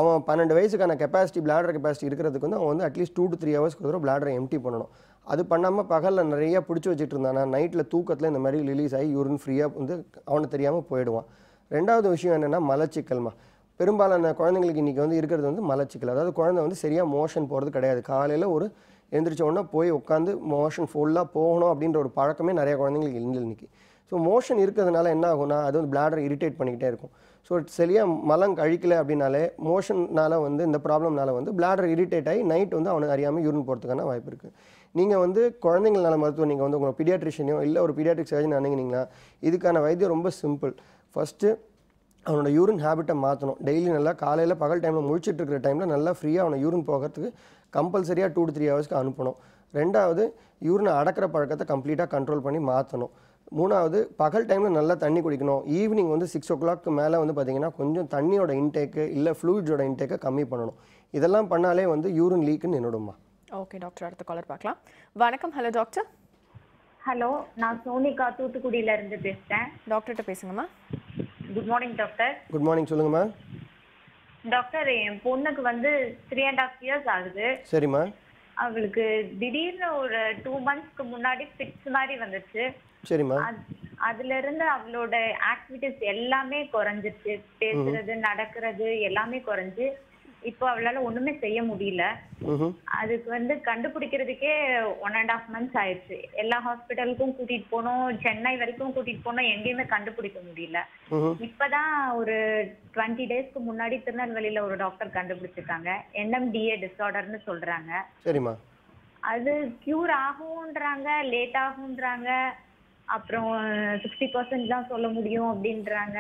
அவன் 12 வயசுக்கான கெப்பாசிட்டி பிளாடர் கெப்பாசிட்டி இருக்கிறதுக்கு வந்து அவன் வந்து அட்லீஸ்ட் 2 to 3 ஹவர்ஸ்க்கு ஒரு தடவை பிளாடரை எம்டி பண்ணணும். அது பண்ணாமல் பகலில் நிறையா பிடிச்சி வச்சுட்டு இருந்தானா நைட்டில் தூக்கத்தில் இந்த மாதிரி ரிலீஸ் ஆகி யூரின் ஃப்ரீயாக வந்து அவனுக்கு தெரியாமல் போயிடுவான். ரெண்டாவது விஷயம் என்னென்னா மலச்சிக்கல்மா. பெரும்பாலான குழந்தைங்களுக்கு இன்றைக்கி வந்து இருக்கிறது வந்து மலச்சிக்கல். அதாவது குழந்தை வந்து சரியாக மோஷன் போகிறது கிடையாது. காலையில் ஒரு எழுந்திரிச்ச உடனே போய் உட்காந்து மோஷன் ஃபுல்லாக போகணும் அப்படின்ற ஒரு பழக்கமே நிறைய குழந்தைங்களுக்கு இல்லை இன்றைக்கி. ஸோ மோஷன் இருக்கிறதுனால என்ன ஆகும்னா அது வந்து பிளாடர் இரிட்டேட் பண்ணிக்கிட்டே இருக்கும். ஸோ சரியாக மலம் கழிக்கலை அப்படின்னாலே மோஷனால் வந்து இந்த ப்ராப்ளம்னால வந்து பிளாடர் இரிட்டேட் ஆகி நைட் வந்து அவனுக்கு அறியாமல் யூரின் போகிறதுக்கான வாய்ப்பு இருக்குது. நீங்கள் வந்து குழந்தைங்கள் நல மருத்துவம் நீங்கள் வந்து உங்கள் பீடியாட்ரிஷியனோ இல்லை ஒரு பீடியாட்ரிக் சர்ஜன் அணுகினீங்கன்னா இதுக்கான வைத்தியம் ரொம்ப சிம்பிள். ஃபஸ்ட்டு அவனோட யூரின் ஹேபிட்டை மாற்றணும். டெய்லி நல்லா காலையில் பகல் டைமில் முழிச்சிட்டு இருக்கிற டைமில் நல்லா ஃப்ரீயாக அவனை யூரின் போகிறதுக்கு கம்பல்சரியாக 2 to 3 ஹவர்ஸ்க்கு அனுப்பணும். ரெண்டாவது யூரினை அடக்கிற பழக்கத்தை கம்ப்ளீட்டாக கண்ட்ரோல் பண்ணி மாற்றணும். மூணாவது பகல் டைமில் நல்லா தண்ணி குடிக்கணும். ஈவினிங் வந்து 6 o'clock மேலே வந்து பார்த்திங்கன்னா கொஞ்சம் தண்ணியோட இன்டேக்கு இல்லை ஃப்ளூயிட்ஸோட இன்டேக்கை கம்மி பண்ணணும். இதெல்லாம் பண்ணாலே வந்து யூரின் லீக்குன்னு நின்றுடுமா. ஓகே டாக்டர், அடுத்த காலர் பார்க்கலாம். வணக்கம். Hello doctor. ஹலோ, நான் சோனிகா தூத்துக்குடியில இருந்து பேசுறேன். டாக்டர்கிட்ட பேசுங்கம்மா. Good morning doctor. Good morning, சொல்லுங்கம்மா. டாக்டர், என் பொண்ணுக்கு வந்து 3.5 years ஆகுது. சரிம்மா. அவளுக்கு திடீர்னு ஒரு 2 monthsக்கு முன்னாடி ஃபிட்ஸ் மாதிரி வந்துச்சு. சரிம்மா. அதுல இருந்து அவளோட ஆக்டிவிட்டிஸ் எல்லாமே குறைஞ்சிருச்சு. பேசுறது நடக்கிறது எல்லாமே குறைஞ்சு இப்போ அவளால ஒண்ணுமே செய்ய முடியல. அதுக்கு வந்து கண்டுபிடிக்கிறதுக்கே 1.5 months ஆயிடுச்சு. எல்லா ஹாஸ்பிட்டலுக்கும் கூட்டிட்டு போனோம், சென்னை வரைக்கும் கூட்டிட்டு போனோம், எங்கேயுமே கண்டுபிடிக்க முடியல. இப்பதான் ஒரு 20 daysக்கு முன்னாடி திருநெல்வேலியில ஒரு டாக்டர் கண்டுபிடிச்சிருக்காங்க. NMDA டிஸார்டர்னு சொல்றாங்க. சரிம்மா. அது கியூர் ஆகும்ன்றாங்க, லேட் ஆகும்ன்றாங்க, அப்புறம் 60% தான் சொல்ல முடியும் அப்படின்றாங்க.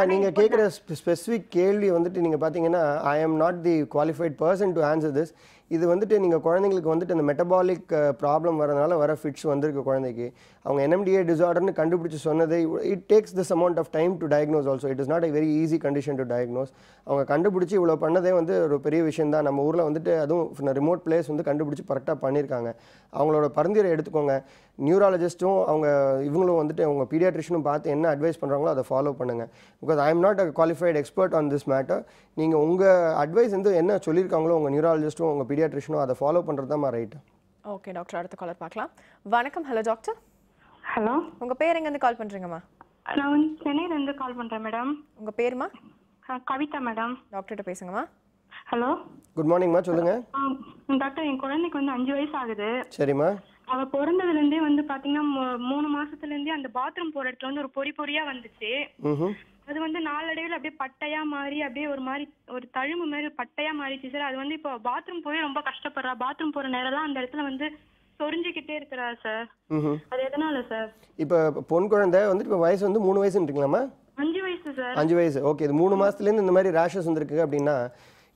நீங்கள் கேட்குற ஸ்பெசிஃபிக் கேள்வி வந்துட்டு நீங்கள் பார்த்தீங்கன்னா I am not the qualified person to answer this. இது வந்துட்டு நீங்கள் குழந்தைங்களுக்கு வந்துட்டு அந்த மெட்டபாலிக் ப்ராப்ளம் வரனால வர ஃபிட்ஸ் வந்திருக்கு குழந்தைக்கு. அவங்க NMDA டிஸார்டர்னு கண்டுபிடிச்சி சொன்னது it takes this amount of time to diagnose also. It is not a very easy condition to diagnose. அவங்க கண்டுபிடிச்சி இவ்வளோ பண்ணதே வந்து ஒரு பெரிய விஷயம் தான். நம்ம ஊரில் வந்துட்டு அதுவும் ரிமோட் பிளேஸ் வந்து கண்டுபிடிச்சி கரெக்டாக பண்ணியிருக்காங்க. அவங்களோட பரிந்துரை எடுத்துக்கோங்க. நியூராலஜிஸ்ட்டும் அவங்க இவங்களும் வந்துட்டு அவங்க பீடியாட்ரிஷனும் பார்த்து என்ன அட்வைஸ் பண்ணுறாங்களோ அதை ஃபாலோ பண்ணுங்கள். Because I am not a qualified expert on this matter. நீங்கள் உங்கள் அட்வைஸ் வந்து என்ன சொல்லியிருக்காங்களோ உங்கள் நியூராலஜிஸ்ட்டும் உங்கள் பீடியாட்ரிஷனும் அதை ஃபாலோ பண்ணுறது தான் ரைட்டு. ஓகே டாக்டர், அடுத்த காலர் பார்க்கலாம். வணக்கம். Hello doctor. ஹலோ, உங்கள் பேர் எங்கேருந்து கால் பண்ணுறீங்கம்மா? நான் வந்து சென்னையிலேருந்து கால் பண்ணுறேன் மேடம். உங்கள் பேருமா? கவிதா மேடம். டாக்டர்கிட்ட பேசுங்கம்மா. ஹலோ, குட் மார்னிங்மா, சொல்லுங்கள். டாக்டர், என் குழந்தைக்கு வந்து 5 வயசு ஆகுது. சரிம்மா. அவ பிறந்ததுலேருந்தே வந்து பார்த்தீங்கன்னா 3 மாசத்துலேருந்தே அந்த பாத்ரூம் போகிற இடத்துல வந்து ஒரு பொடி பொடியாக வந்துச்சு. அது வந்து நாளடைவில் அப்படியே பட்டையா மாறி அப்படியே ஒரு மாதிரி ஒரு தழும்பு மாதிரி பட்டையா மாறிச்சு சார். அது வந்து இப்போ பாத்ரூம் போய் ரொம்ப கஷ்டப்படுறா. பாத்ரூம் போற நேரம்லாம் அந்த இடத்துல வந்து சொரிஞ்சுக்கிட்டே இருக்கிறா சார். அது எதனால சார்? இப்போ பொன் குழந்தை வந்துட்டு இப்போ வயசு வந்து 3 வயசுன்றீங்களாம்மா? 5 வயசு சார். 5 வயசு. ஓகே. இது 3 மாதத்துலேருந்து இந்த மாதிரி ரேஷஸ் வந்துருக்கு அப்படின்னா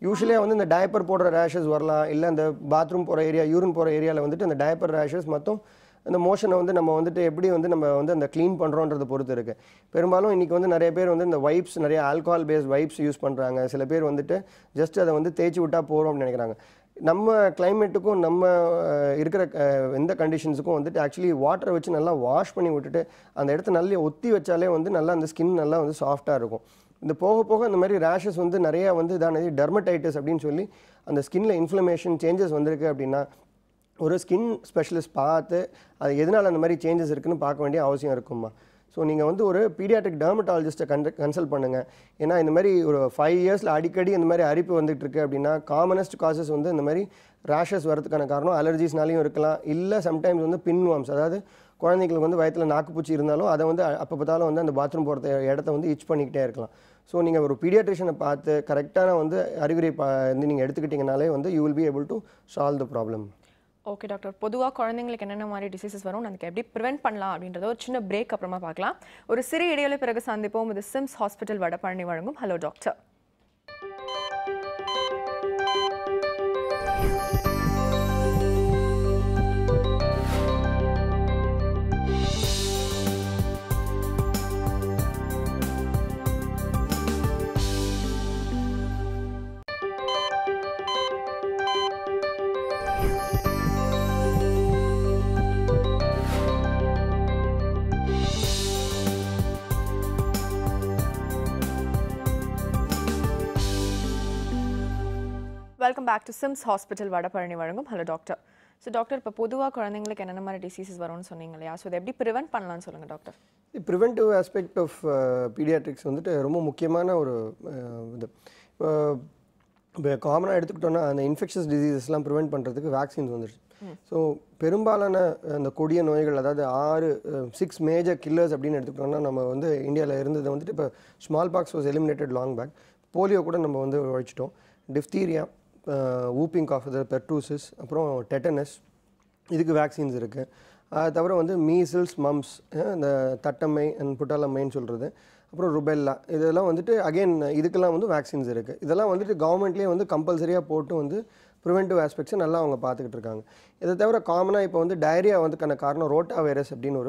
யூஸ்வலியாக வந்து இந்த டயப்பர் போடுற ரேஷஸ் வரலாம். இல்லை அந்த பாத்ரூம் போகிற ஏரியா யூரின் போகிற ஏரியாவில் வந்துட்டு அந்த டயப்பர் ரேஷஸ் மொத்தம் அந்த மோஷனை வந்து நம்ம வந்துட்டு எப்படி வந்து நம்ம வந்து அந்த க்ளீன் பண்ணுறோன்றதை பொறுத்து இருக்குது. பெரும்பாலும் இன்றைக்கி வந்து நிறைய பேர் வந்து இந்த வைப்ஸ் நிறைய ஆல்கஹால் பேஸ்ட் வைப்ஸ் யூஸ் பண்ணுறாங்க. சில பேர் வந்துட்டு ஜஸ்ட் அதை வந்து தேய்ச்சி விட்டால் போகிறோம் அப்படின்னு நினைக்கிறாங்க. நம்ம கிளைமேட்டுக்கும் நம்ம இருக்கிற எந்த கண்டிஷன்ஸுக்கும் வந்துட்டு ஆக்சுவலி வாட்டரை வச்சு நல்லா வாஷ் பண்ணி விட்டுட்டு அந்த இடத்த நல்லா ஒத்தி வச்சாலே வந்து நல்லா அந்த ஸ்கின் நல்லா வந்து சாஃப்டாக இருக்கும். இந்த போக போக இந்த மாதிரி ரேஷஸ் வந்து நிறையா வந்து இதானது டெர்மடைட்டிஸ் அப்படின்னு சொல்லி அந்த ஸ்கின்ல இன்ஃப்ளமேஷன் சேஞ்சஸ் வந்திருக்கு அப்படின்னா ஒரு ஸ்கின் ஸ்பெஷலிஸ்ட் பார்த்து அது எதனால் அந்த மாதிரி சேஞ்சஸ் இருக்குன்னு பார்க்க வேண்டிய அவசியம் இருக்குமா. ஸோ நீங்கள் வந்து ஒரு பீடியாட்ரிக் டெர்மட்டாலஜிஸ்ட்டை கன்சல்ட் பண்ணுங்கள். ஏன்னா இந்த மாதிரி ஒரு 5 yearsல அடிக்கடி இந்த மாதிரி அரிப்பு வந்துட்டு இருக்கு அப்படின்னா காமனஸ்ட் காசஸ் வந்து இந்த மாதிரி ரேஷஸ் வரதுக்கான காரணம் அலர்ஜிஸ்னாலையும் இருக்கலாம். இல்லை சம்டைம்ஸ் வந்து பின்வார்ம்ஸ், அதாவது குழந்தைங்களுக்கு வந்து வயிற்றில் நாக்குப்பூச்சி இருந்தாலும் அதை வந்து அப்போ பார்த்தாலும் வந்து அந்த பாத்ரூம் போகிற இடத்த வந்து இச் பண்ணிக்கிட்டே இருக்கலாம். ஸோ நீங்கள் ஒரு பீடியாட்ரிஷனை பார்த்து கரெக்டான வந்து அறிகுறி வந்து நீங்கள் எடுத்துக்கிட்டிங்கனாலே வந்து you will be able to solve the problem. Okay doctor, பொதுவாக குழந்தைங்களுக்கு என்னென்ன மாதிரி டிசீசஸ் வரும், அதுக்கு எப்படி ப்ரிவென்ட் பண்ணலாம் அப்படின்றத ஒரு சின்ன பிரேக் அப்புறமா பார்க்கலாம். ஒரு சிறிய இடைவெளி பிறகு சந்திப்போம். இது சிம்ஸ் ஹாஸ்பிட்டல் வடபழனி வழங்கும் hello doctor. Welcome back to SIMS hospital Vadapalani வழங்கும் ஹலோ டாக்டர். ஸோ டாக்டர், இப்போ பொதுவாக குழந்தைங்களுக்கு என்னென்ன மாதிரி டிசீசஸ் வரும்னு சொன்னீங்க இல்லையா? ஸோ இதை எப்படி ப்ரிவென்ட் பண்ணலாம்னு சொல்லுங்கள் doctor. Preventive aspect of paediatrics வந்துட்டு ரொம்ப முக்கியமான ஒரு இது. இப்போ காமனாக எடுத்துக்கிட்டோன்னா அந்த இன்ஃபெக்ஷஸ் டிசீசஸ்லாம் ப்ரிவென்ட் பண்ணுறதுக்கு வேக்சின்ஸ் வந்துடுச்சு. ஸோ பெரும்பாலான அந்த கொடிய நோய்கள், அதாவது 6 மேஜர் கில்லர்ஸ் அப்படின்னு எடுத்துக்கிட்டோம்னா நம்ம வந்து இந்தியாவில் இருந்தது வந்துட்டு இப்போ smallpox was eliminated long back. Polio கூட நம்ம வந்து ஒழிச்சிட்டோம். டிஃப்தீரியா, வூப்பிங் காஃப், பெர்டூசிஸ், அப்புறம் டெட்டனஸ், இதுக்கு வேக்சின்ஸ் இருக்குது. அது தவிர வந்து மீசில்ஸ், மம்ஸ், இந்த தட்டம்மை அண்ட் புட்டாலம்மைன்னு சொல்கிறது, அப்புறம் ருபெல்லா, இதெல்லாம் வந்துட்டு அகெயின் இதுக்கெல்லாம் வந்து வேக்சின்ஸ் இருக்குது. இதெல்லாம் வந்துட்டு கவர்மெண்ட்லேயே வந்து கம்பல்சரியாக போட்டு வந்து ப்ரிவென்டிவ் ஆஸ்பெக்ட்ஸை நல்லா அவங்க பார்த்துக்கிட்டு இருக்காங்க. இதை தவிர காமனாக இப்போ வந்து டயரியா வந்துக்கான காரணம் ரோட்டா வைரஸ் அப்படின்னு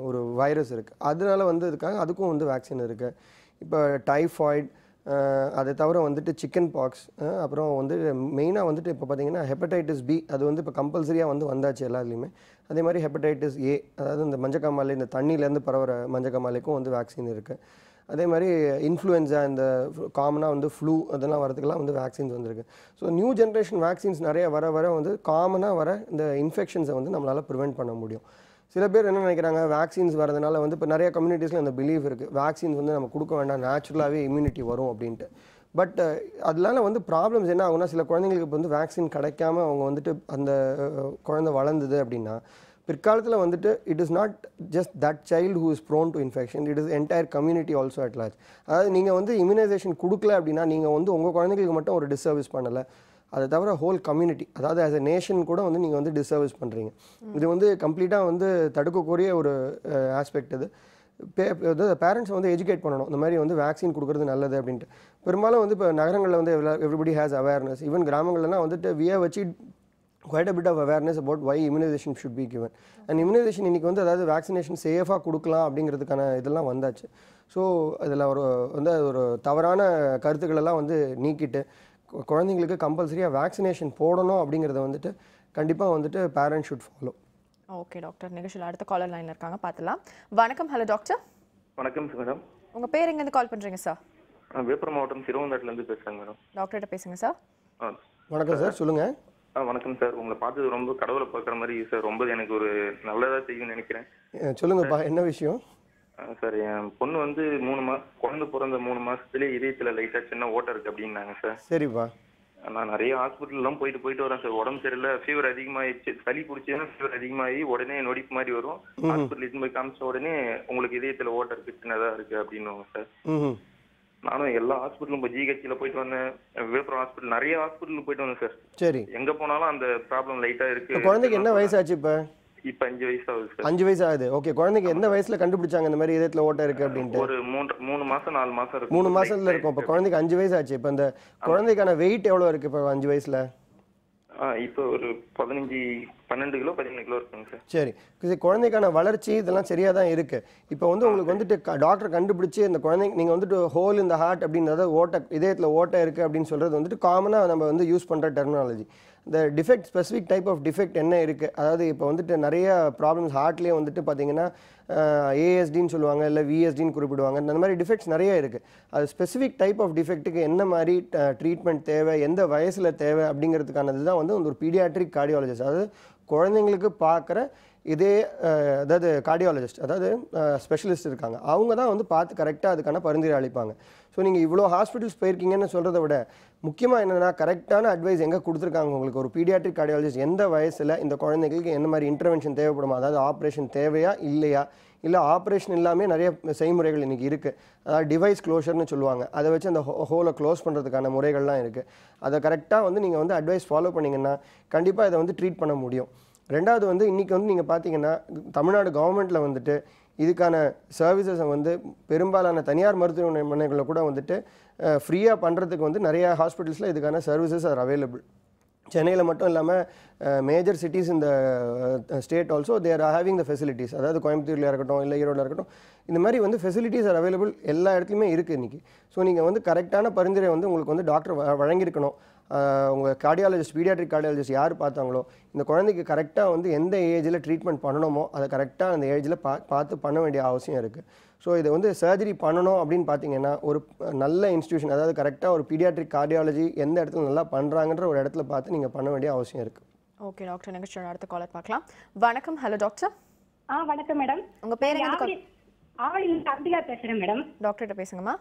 ஒரு வைரஸ் இருக்குது. அதனால வந்து இதுக்காக அதுக்கும் வந்து வேக்சின் இருக்குது. இப்போ டைஃபாய்டு, அதை தவிர வந்துட்டு சிக்கன் பாக்ஸ், அப்புறம் வந்து மெயினாக வந்துட்டு இப்போ பார்த்தீங்கன்னா ஹெப்படைட்டிஸ் பி, அது வந்து இப்போ கம்பல்சரியாக வந்து வந்தாச்சு எல்லாத்துலேயுமே. அதே மாதிரி ஹெப்படைட்டிஸ் ஏ, அதாவது இந்த மஞ்சக்காமாலை, இந்த தண்ணியிலேருந்து பரவுற மஞ்சக்காமாலைக்கும் வந்து வேக்சின் இருக்குது. அதே மாதிரி இன்ஃப்ளூயன்ஸா, இந்த காமனாக வந்து ஃப்ளூ, அதெல்லாம் வரதுக்கெல்லாம் வந்து வேக்சின்ஸ் வந்துருக்கு. ஸோ நியூ ஜென்ரேஷன் வேக்சின்ஸ் நிறைய வர வந்து காமனாக வர இந்த இன்ஃபெக்ஷன்ஸை வந்து நம்மளால் ப்ரிவென்ட் பண்ண முடியும். சில பேர் என்ன நினைக்கிறாங்க, வேக்சின்ஸ் வரதுனால வந்து இப்போ நிறைய கம்யூனிட்டிஸில் இந்த பிலீஃப் இருக்குது, வேக்சின்ஸ் வந்து நம்ம கொடுக்க வேண்டாம், நேச்சுரலாகவே இம்யூனிட்டி வரும் அப்படின்ட்டு. பட் அதனால வந்து ப்ராப்ளம்ஸ் என்ன ஆகுனா, சில குழந்தைங்களுக்கு இப்போ வந்து வேக்சின் கிடைக்காம அவங்க வந்துட்டு அந்த குழந்தை வளர்ந்தது அப்படின்னா பிற்காலத்தில் வந்துட்டு it is not just that child who is prone to infection, it is entire community also at large. அதாவது நீங்கள் வந்து இம்யூனைசேஷன் கொடுக்கல அப்படின்னா நீங்கள் வந்து உங்கள் குழந்தைங்களுக்கு மட்டும் ஒரு டிஸ்சர்விஸ் பண்ணலை, அதை தவிர ஹோல் கம்யூனிட்டி, அதாவது ஆஸ் எ நேஷன் கூட வந்து நீங்கள் வந்து டிஸ்சர்விஸ் பண்ணுறீங்க. இது வந்து கம்ப்ளீட்டாக வந்து தடுக்கக்கூடிய ஒரு ஆஸ்பெக்ட். இது பேரண்ட்ஸ் வந்து எஜுகேட் பண்ணணும், இந்த மாதிரி வந்து வேக்சின் கொடுக்குறது நல்லது அப்படின்ட்டு. பெரும்பாலும் வந்து இப்போ நகரங்களில் வந்து எவ்ரிபடி ஹேஸ் அவேர்னஸ். ஈவன் கிராமங்கள்லாம் வந்துட்டு we have achieved quite a bit of awareness about why immunization should be given. And immunization இன்றைக்கி வந்து அதாவது வேக்சினேஷன் சேஃபாக கொடுக்கலாம் அப்படிங்கிறதுக்கான இதெல்லாம் வந்தாச்சு. ஸோ அதில் ஒரு தவறான கருத்துக்களெல்லாம் வந்து நீக்கிட்டு குழந்தைங்களுக்கு கம்பல்சரியாக வேக்சினேஷன் போடணும் அப்படிங்கிறத வந்துட்டு கண்டிப்பாக வந்துட்டு parents should follow. Okay doctor, நிகழ்ச்சியில் அடுத்த காலர் லைனில் இருக்காங்க, பார்த்துலாம். வணக்கம். Hello doctor. வணக்கம் மேடம். உங்கள் பேர் எங்கேருந்து கால் பண்ணுறீங்க சார்? விழுப்புரம் மாவட்டம் சிறுவந்தாட்டிலேருந்து பேசுகிறேங்க மேடம். டாக்டர்கிட்ட பேசுங்க சார். வணக்கம் சார், சொல்லுங்கள். வணக்கம் சார். உங்களை பார்த்து ரொம்ப கடவுளை பார்க்குற மாதிரி சார், ரொம்ப எனக்கு ஒரு நல்லதாக செய்யும்னு நினைக்கிறேன். சொல்லுங்கப்பா, என்ன விஷயம்? சார், என் பொண்ணு வந்து குழந்தை பிறந்த 3 மாசத்துலேயே இதயத்தில் லைட்டாக சின்ன ஓட்டை இருக்குது அப்படின்னாங்க சார். சரிப்பா. நான் நிறைய ஹாஸ்பிட்டல்லாம் போயிட்டு வரேன் சார். உடம்பு சரியில்லை, ஃபீவர் அதிகமாகிடுச்சு, சளி பிடிச்சதுன்னா ஃபீவர் அதிகமாகி உடனே நொடிப்பு மாதிரி வரும். ஹாஸ்பிட்டல் இது போய் காமிச்ச உடனே உங்களுக்கு இதயத்தில் ஓட்டை இருக்குது, சின்னதாக இருக்குது அப்படின்னுவாங்க சார். நானும் எல்லா ஹாஸ்பிட்டலும் இப்போ ஜிஹெச்சில் போயிட்டு வந்தேன், விழுப்புரம் ஹாஸ்பிட்டல், நிறைய ஹாஸ்பிட்டலுக்கு போயிட்டு வந்தேன் சார். சரி. எங்கே போனாலும் அந்த ப்ராப்ளம் லைட்டாக இருக்குது. குழந்தைக்கு என்ன வயசாச்சு இப்போ? இப்போ 5 வயசு ஆகுது சார். 5 வயசு ஆகுது. ஓகே. குழந்தைக்கு எந்த வயசுல கண்டுபிடிச்சாங்க இந்த மாதிரி இதயத்துல ஓட்டை இருக்கு அப்படின்ட்டு? ஒரு 3 மாசம் 4 மாசம் இருக்கு. 3 மாசத்துல இருக்கும். இப்போ குழந்தைக்கு 5 வயசு ஆச்சு. இப்போ இந்த குழந்தைக்கான வெயிட் எவ்வளவு இருக்கு இப்போ 5 வயசுல? இப்போ ஒரு 12 கிலோ 17 கிலோ இருக்குங்க சார். சரி. குழந்தைக்கான வளர்ச்சி இதெல்லாம் சரியாக தான் இருக்குது. இப்போ வந்து உங்களுக்கு வந்துட்டு டாக்டர் கண்டுபிடிச்சி இந்த குழந்தைங்க நீங்கள் வந்துட்டு ஹோல் இந்த ஹார்ட் அப்படின்றத ஓட்டை, இதயத்தில் ஓட்டை இருக்குது அப்படின்னு சொல்கிறது வந்துட்டு காமனாக நம்ம வந்து யூஸ் பண்ணுற டெர்மினாலஜி. இந்த defect, specific type of defect என்ன இருக்குது, அதாவது இப்போ வந்துட்டு நிறைய ப்ராப்ளம்ஸ் ஹார்ட்லேயே வந்துட்டு பார்த்தீங்கன்னா ஏஎஸ்டின்னு சொல்லுவாங்க, இல்லை விஎஸ்டின்னு குறிப்பிடுவாங்க. அந்த மாதிரி டிஃபெக்ட்ஸ் நிறைய இருக்குது. அது ஸ்பெசிஃபிக் டைப் ஆஃப் டிஃபெக்ட்டுக்கு என்ன மாதிரி ட்ரீட்மெண்ட் தேவை, எந்த வயசில் தேவை அப்படிங்கிறதுக்கானது தான் வந்து ஒரு பீடியாட்ரிக் கார்டியாலஜிஸ்ட், அதாவது குழந்தைங்களுக்கு பார்க்குற இதே அதாவது கார்டியாலஜிஸ்ட், அதாவது ஸ்பெஷலிஸ்ட் இருக்காங்க. அவங்க தான் வந்து பார்த்து கரெக்டாக அதுக்கான பரிந்துரை அளிப்பாங்க. ஸோ நீங்கள் இவ்வளோ ஹாஸ்பிட்டல்ஸ் போயிருக்கீங்கன்னு சொல்கிறத விட முக்கியமாக என்னென்னா கரெக்டான அட்வைஸ் எங்கே கொடுத்துருக்காங்க உங்களுக்கு. ஒரு பீடியாட்ரிக் கார்டியாலஜிஸ்ட் எந்த வயசில் இந்த குழந்தைங்களுக்கு என்ன மாதிரி இன்டர்வென்ஷன் தேவைப்படுமா, அதாவது ஆப்ரேஷன் தேவையா இல்லையா, இல்லை ஆப்ரேஷன் இல்லாமல் நிறைய செய்முறைகள் இன்றைக்கி இருக்குது. அதாவது டிவைஸ் க்ளோஷர்னு சொல்லுவாங்க, அதை வச்சு அந்த ஹோலை க்ளோஸ் பண்ணுறதுக்கான முறைகள்லாம் இருக்குது. அதை கரெக்டாக வந்து நீங்கள் வந்து அட்வைஸ் ஃபாலோ பண்ணிங்கன்னா கண்டிப்பாக இதை வந்து ட்ரீட் பண்ண முடியும். ரெண்டாவது வந்து இன்றைக்கி வந்து நீங்கள் பார்த்தீங்கன்னா தமிழ்நாடு கவர்மெண்ட்டில் வந்துட்டு இதுக்கான சர்வீசஸை வந்து பெரும்பாலான தனியார் மருத்துவமனைகளில் கூட வந்துட்டு ஃப்ரீயாக பண்ணுறதுக்கு வந்து நிறையா ஹாஸ்பிட்டல்ஸில் இதுக்கான சர்வீசஸ் ஆர் அவைலபிள். சென்னையில் மட்டும் இல்லாமல் மேஜர் சிட்டிஸ் இந்த state also there are having the facilities. அதாவது கோயம்புத்தூரில் இருக்கட்டும், இல்லை ஈரோடில் இருக்கட்டும், இந்த மாதிரி வந்து ஃபெசிலிட்டிஸ் ஆர் அவைலபிள் எல்லா இடத்துலையுமே இருக்குது இன்றைக்கி. ஸோ நீங்கள் வந்து கரெக்டான பரிந்துரை வந்து உங்களுக்கு வந்து டாக்டர் வழங்கியிருக்கணும். உங்கள் கார்டியாலஜிஸ்ட் பீடியாட்ரிக் கார்டியாலஜிஸ்ட் யார் பார்த்தாங்களோ இந்த குழந்தைக்கு கரெக்டாக வந்து எந்த ஏஜில் ட்ரீட்மெண்ட் பண்ணணுமோ அதை கரெக்டாக அந்த ஏஜில் பார்த்து பண்ண வேண்டிய அவசியம் இருக்குது. ஸோ இதை வந்து சர்ஜரி பண்ணணும் அப்படின்னு பார்த்தீங்கன்னா ஒரு நல்ல இன்ஸ்டியூஷன், அதாவது கரெக்டாக ஒரு பீடியாட்ரிக் கார்டியாலஜி எந்த இடத்துல நல்லா பண்ணுறாங்கன்ற ஒரு இடத்துல பார்த்து நீங்கள் பண்ண வேண்டிய அவசியம் இருக்குது. ஓகே டாக்டர், நிகழ்ச்சியோட அடுத்த காலர் பார்க்கலாம். வணக்கம். Hello doctor. வணக்கம் மேடம். உங்க பேர் என்ன? ஆவலியிலிருந்து அம்பிகா பேசுறேன் மேடம். டாக்டர்கிட்ட பேசுங்கம்மா.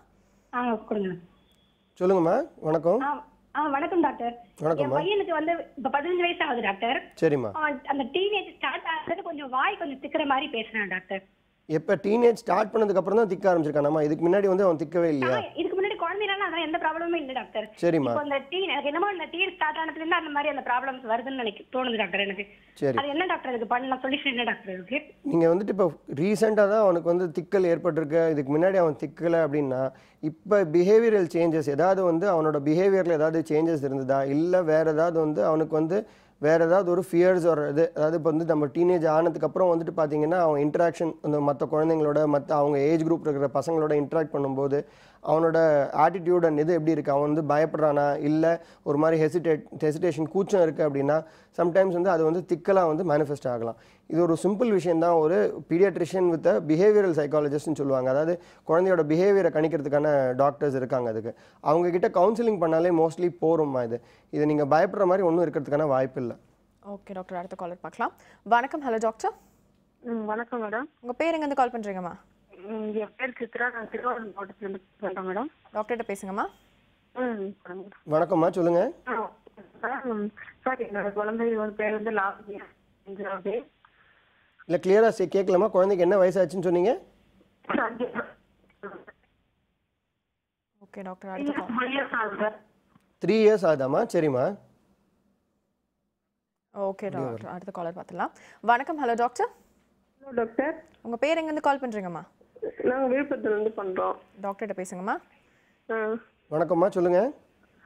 கொடுங்க. சொல்லுங்கம்மா. வணக்கம். வணக்கம் டாக்டர். என் பையனுக்கு வந்து இப்ப 15 வயசு ஆகுது டாக்டர். சரிம்மா. அந்த டீனேஜ் ஸ்டார்ட் ஆகுறது கொஞ்சம் வாய் கொஞ்சம் திக்கிற மாதிரி பேசுறான் டாக்டர். எப்போ டீனேஜ் ஸ்டார்ட் பண்ணதுக்கு அப்புறம் தான் திக்க ஆரம்பிச்சிருக்கானம்மா? இதுக்கு முன்னாடி வந்து அவன் திக்கவே இல்லையா? இதுக்கு முன்னாடி குழந்தைனால அதெல்லாம் எந்த ப்ராப்ளமும் இல்லை டாக்டர். சரிம்மா. இப்போ அந்த என்னமோ இந்த டீன் ஸ்டார்ட் ஆனதுல இருந்து அந்த மாதிரி அந்த ப்ராப்ளம்ஸ் வருதுன்னு எனக்கு தோணுது டாக்டர். எனக்கு அது என்ன டாக்டர் இதுக்கு பண்ணலாம் சொல்யூஷன் என்ன டாக்டர் இருக்கு? நீங்கள் வந்துட்டு இப்போ ரீசெண்டாக தான் அவனுக்கு வந்து திக்கல் ஏற்பட்டிருக்கு, இதுக்கு முன்னாடி அவன் திக்கலை அப்படின்னா இப்போ பிஹேவியரல் சேஞ்சஸ் ஏதாவது வந்து அவனோட பிஹேவியரில் ஏதாவது சேஞ்சஸ் இருந்ததா, இல்லை வேறு ஏதாவது வந்து அவனுக்கு வந்து வேறு ஏதாவது ஒரு ஃபியர்ஸ் ஒரு இது, அதாவது இப்போ வந்து நம்ம டீனேஜ் ஆனதுக்கப்புறம் வந்துட்டு பார்த்தீங்கன்னா அவன் இன்ட்ராக்ஷன் அந்த மற்ற குழந்தைங்களோட மற்ற அவங்க ஏஜ் குரூப் இருக்கிற பசங்களோட இன்ட்ராக்ட் பண்ணும்போது அவனோட ஆட்டிடியூட் அண்ட் இது எப்படி இருக்குது, அவன் வந்து பயப்படுறானா இல்லை ஒரு மாதிரி ஹெசிடேஷன் கூச்சம் இருக்குது அப்படின்னா சம்டைம்ஸ் வந்து அது வந்து திக்கலாக வந்து மேனிஃபெஸ்ட் ஆகலாம். இது ஒரு சிம்பிள் விஷயம் தான். ஒரு பீடியாட்ரிஷியன் வித் பிஹேவியரல் சைக்காலஜிஸ்ட்னு சொல்லுவாங்க, அதாவது குழந்தையோட பிஹேவியரை கணிக்கிறதுக்கான டாக்டர்ஸ் இருக்காங்க. அதுக்கு அவங்கக்கிட்ட கவுன்சிலிங் பண்ணாலே மோஸ்ட்லி போகிறோம்மா. இது நீங்கள் பயப்படுற மாதிரி ஒன்றும் இருக்கிறதுக்கான வாய்ப்பு இல்லை. ஓகே டாக்டர், அடுத்த காலர் பார்க்கலாம். வணக்கம். Hello doctor. வணக்கம் மேடம். உங்கள் பேர் எங்கேருந்து கால் பண்ணுறீங்கம்மா? என் பேர் சித்ரா, நான் திருவாரூர் மாவட்டத்துலேருந்து சொல்கிறேன் மேடம். டாக்டர்கிட்ட பேசுங்கம்மா. வணக்கம்மா, சொல்லுங்க. சார் என்னோட குழந்தை பேர் வந்து லாவண்யா. இல்லை கிளியராக கேட்கலாமா? குழந்தைக்கு என்ன வயசாச்சுன்னு சொன்னீங்க? ஓகே டாக்டர், அடுத்த 3 years ஆகுதாம்மா? சரிம்மா. ஓகே டாக்டர், அடுத்த காலர் பார்த்துலாம். வணக்கம். Hello doctor. Hello doctor. உங்கள் பேர் எங்கேருந்து கால் பண்ணுறீங்கம்மா? நாங்கள் விழுப்புரத்துலேருந்து பண்ணுறோம். டாக்டர்கிட்ட பேசுங்கம்மா. வணக்கம்மா, சொல்லுங்க.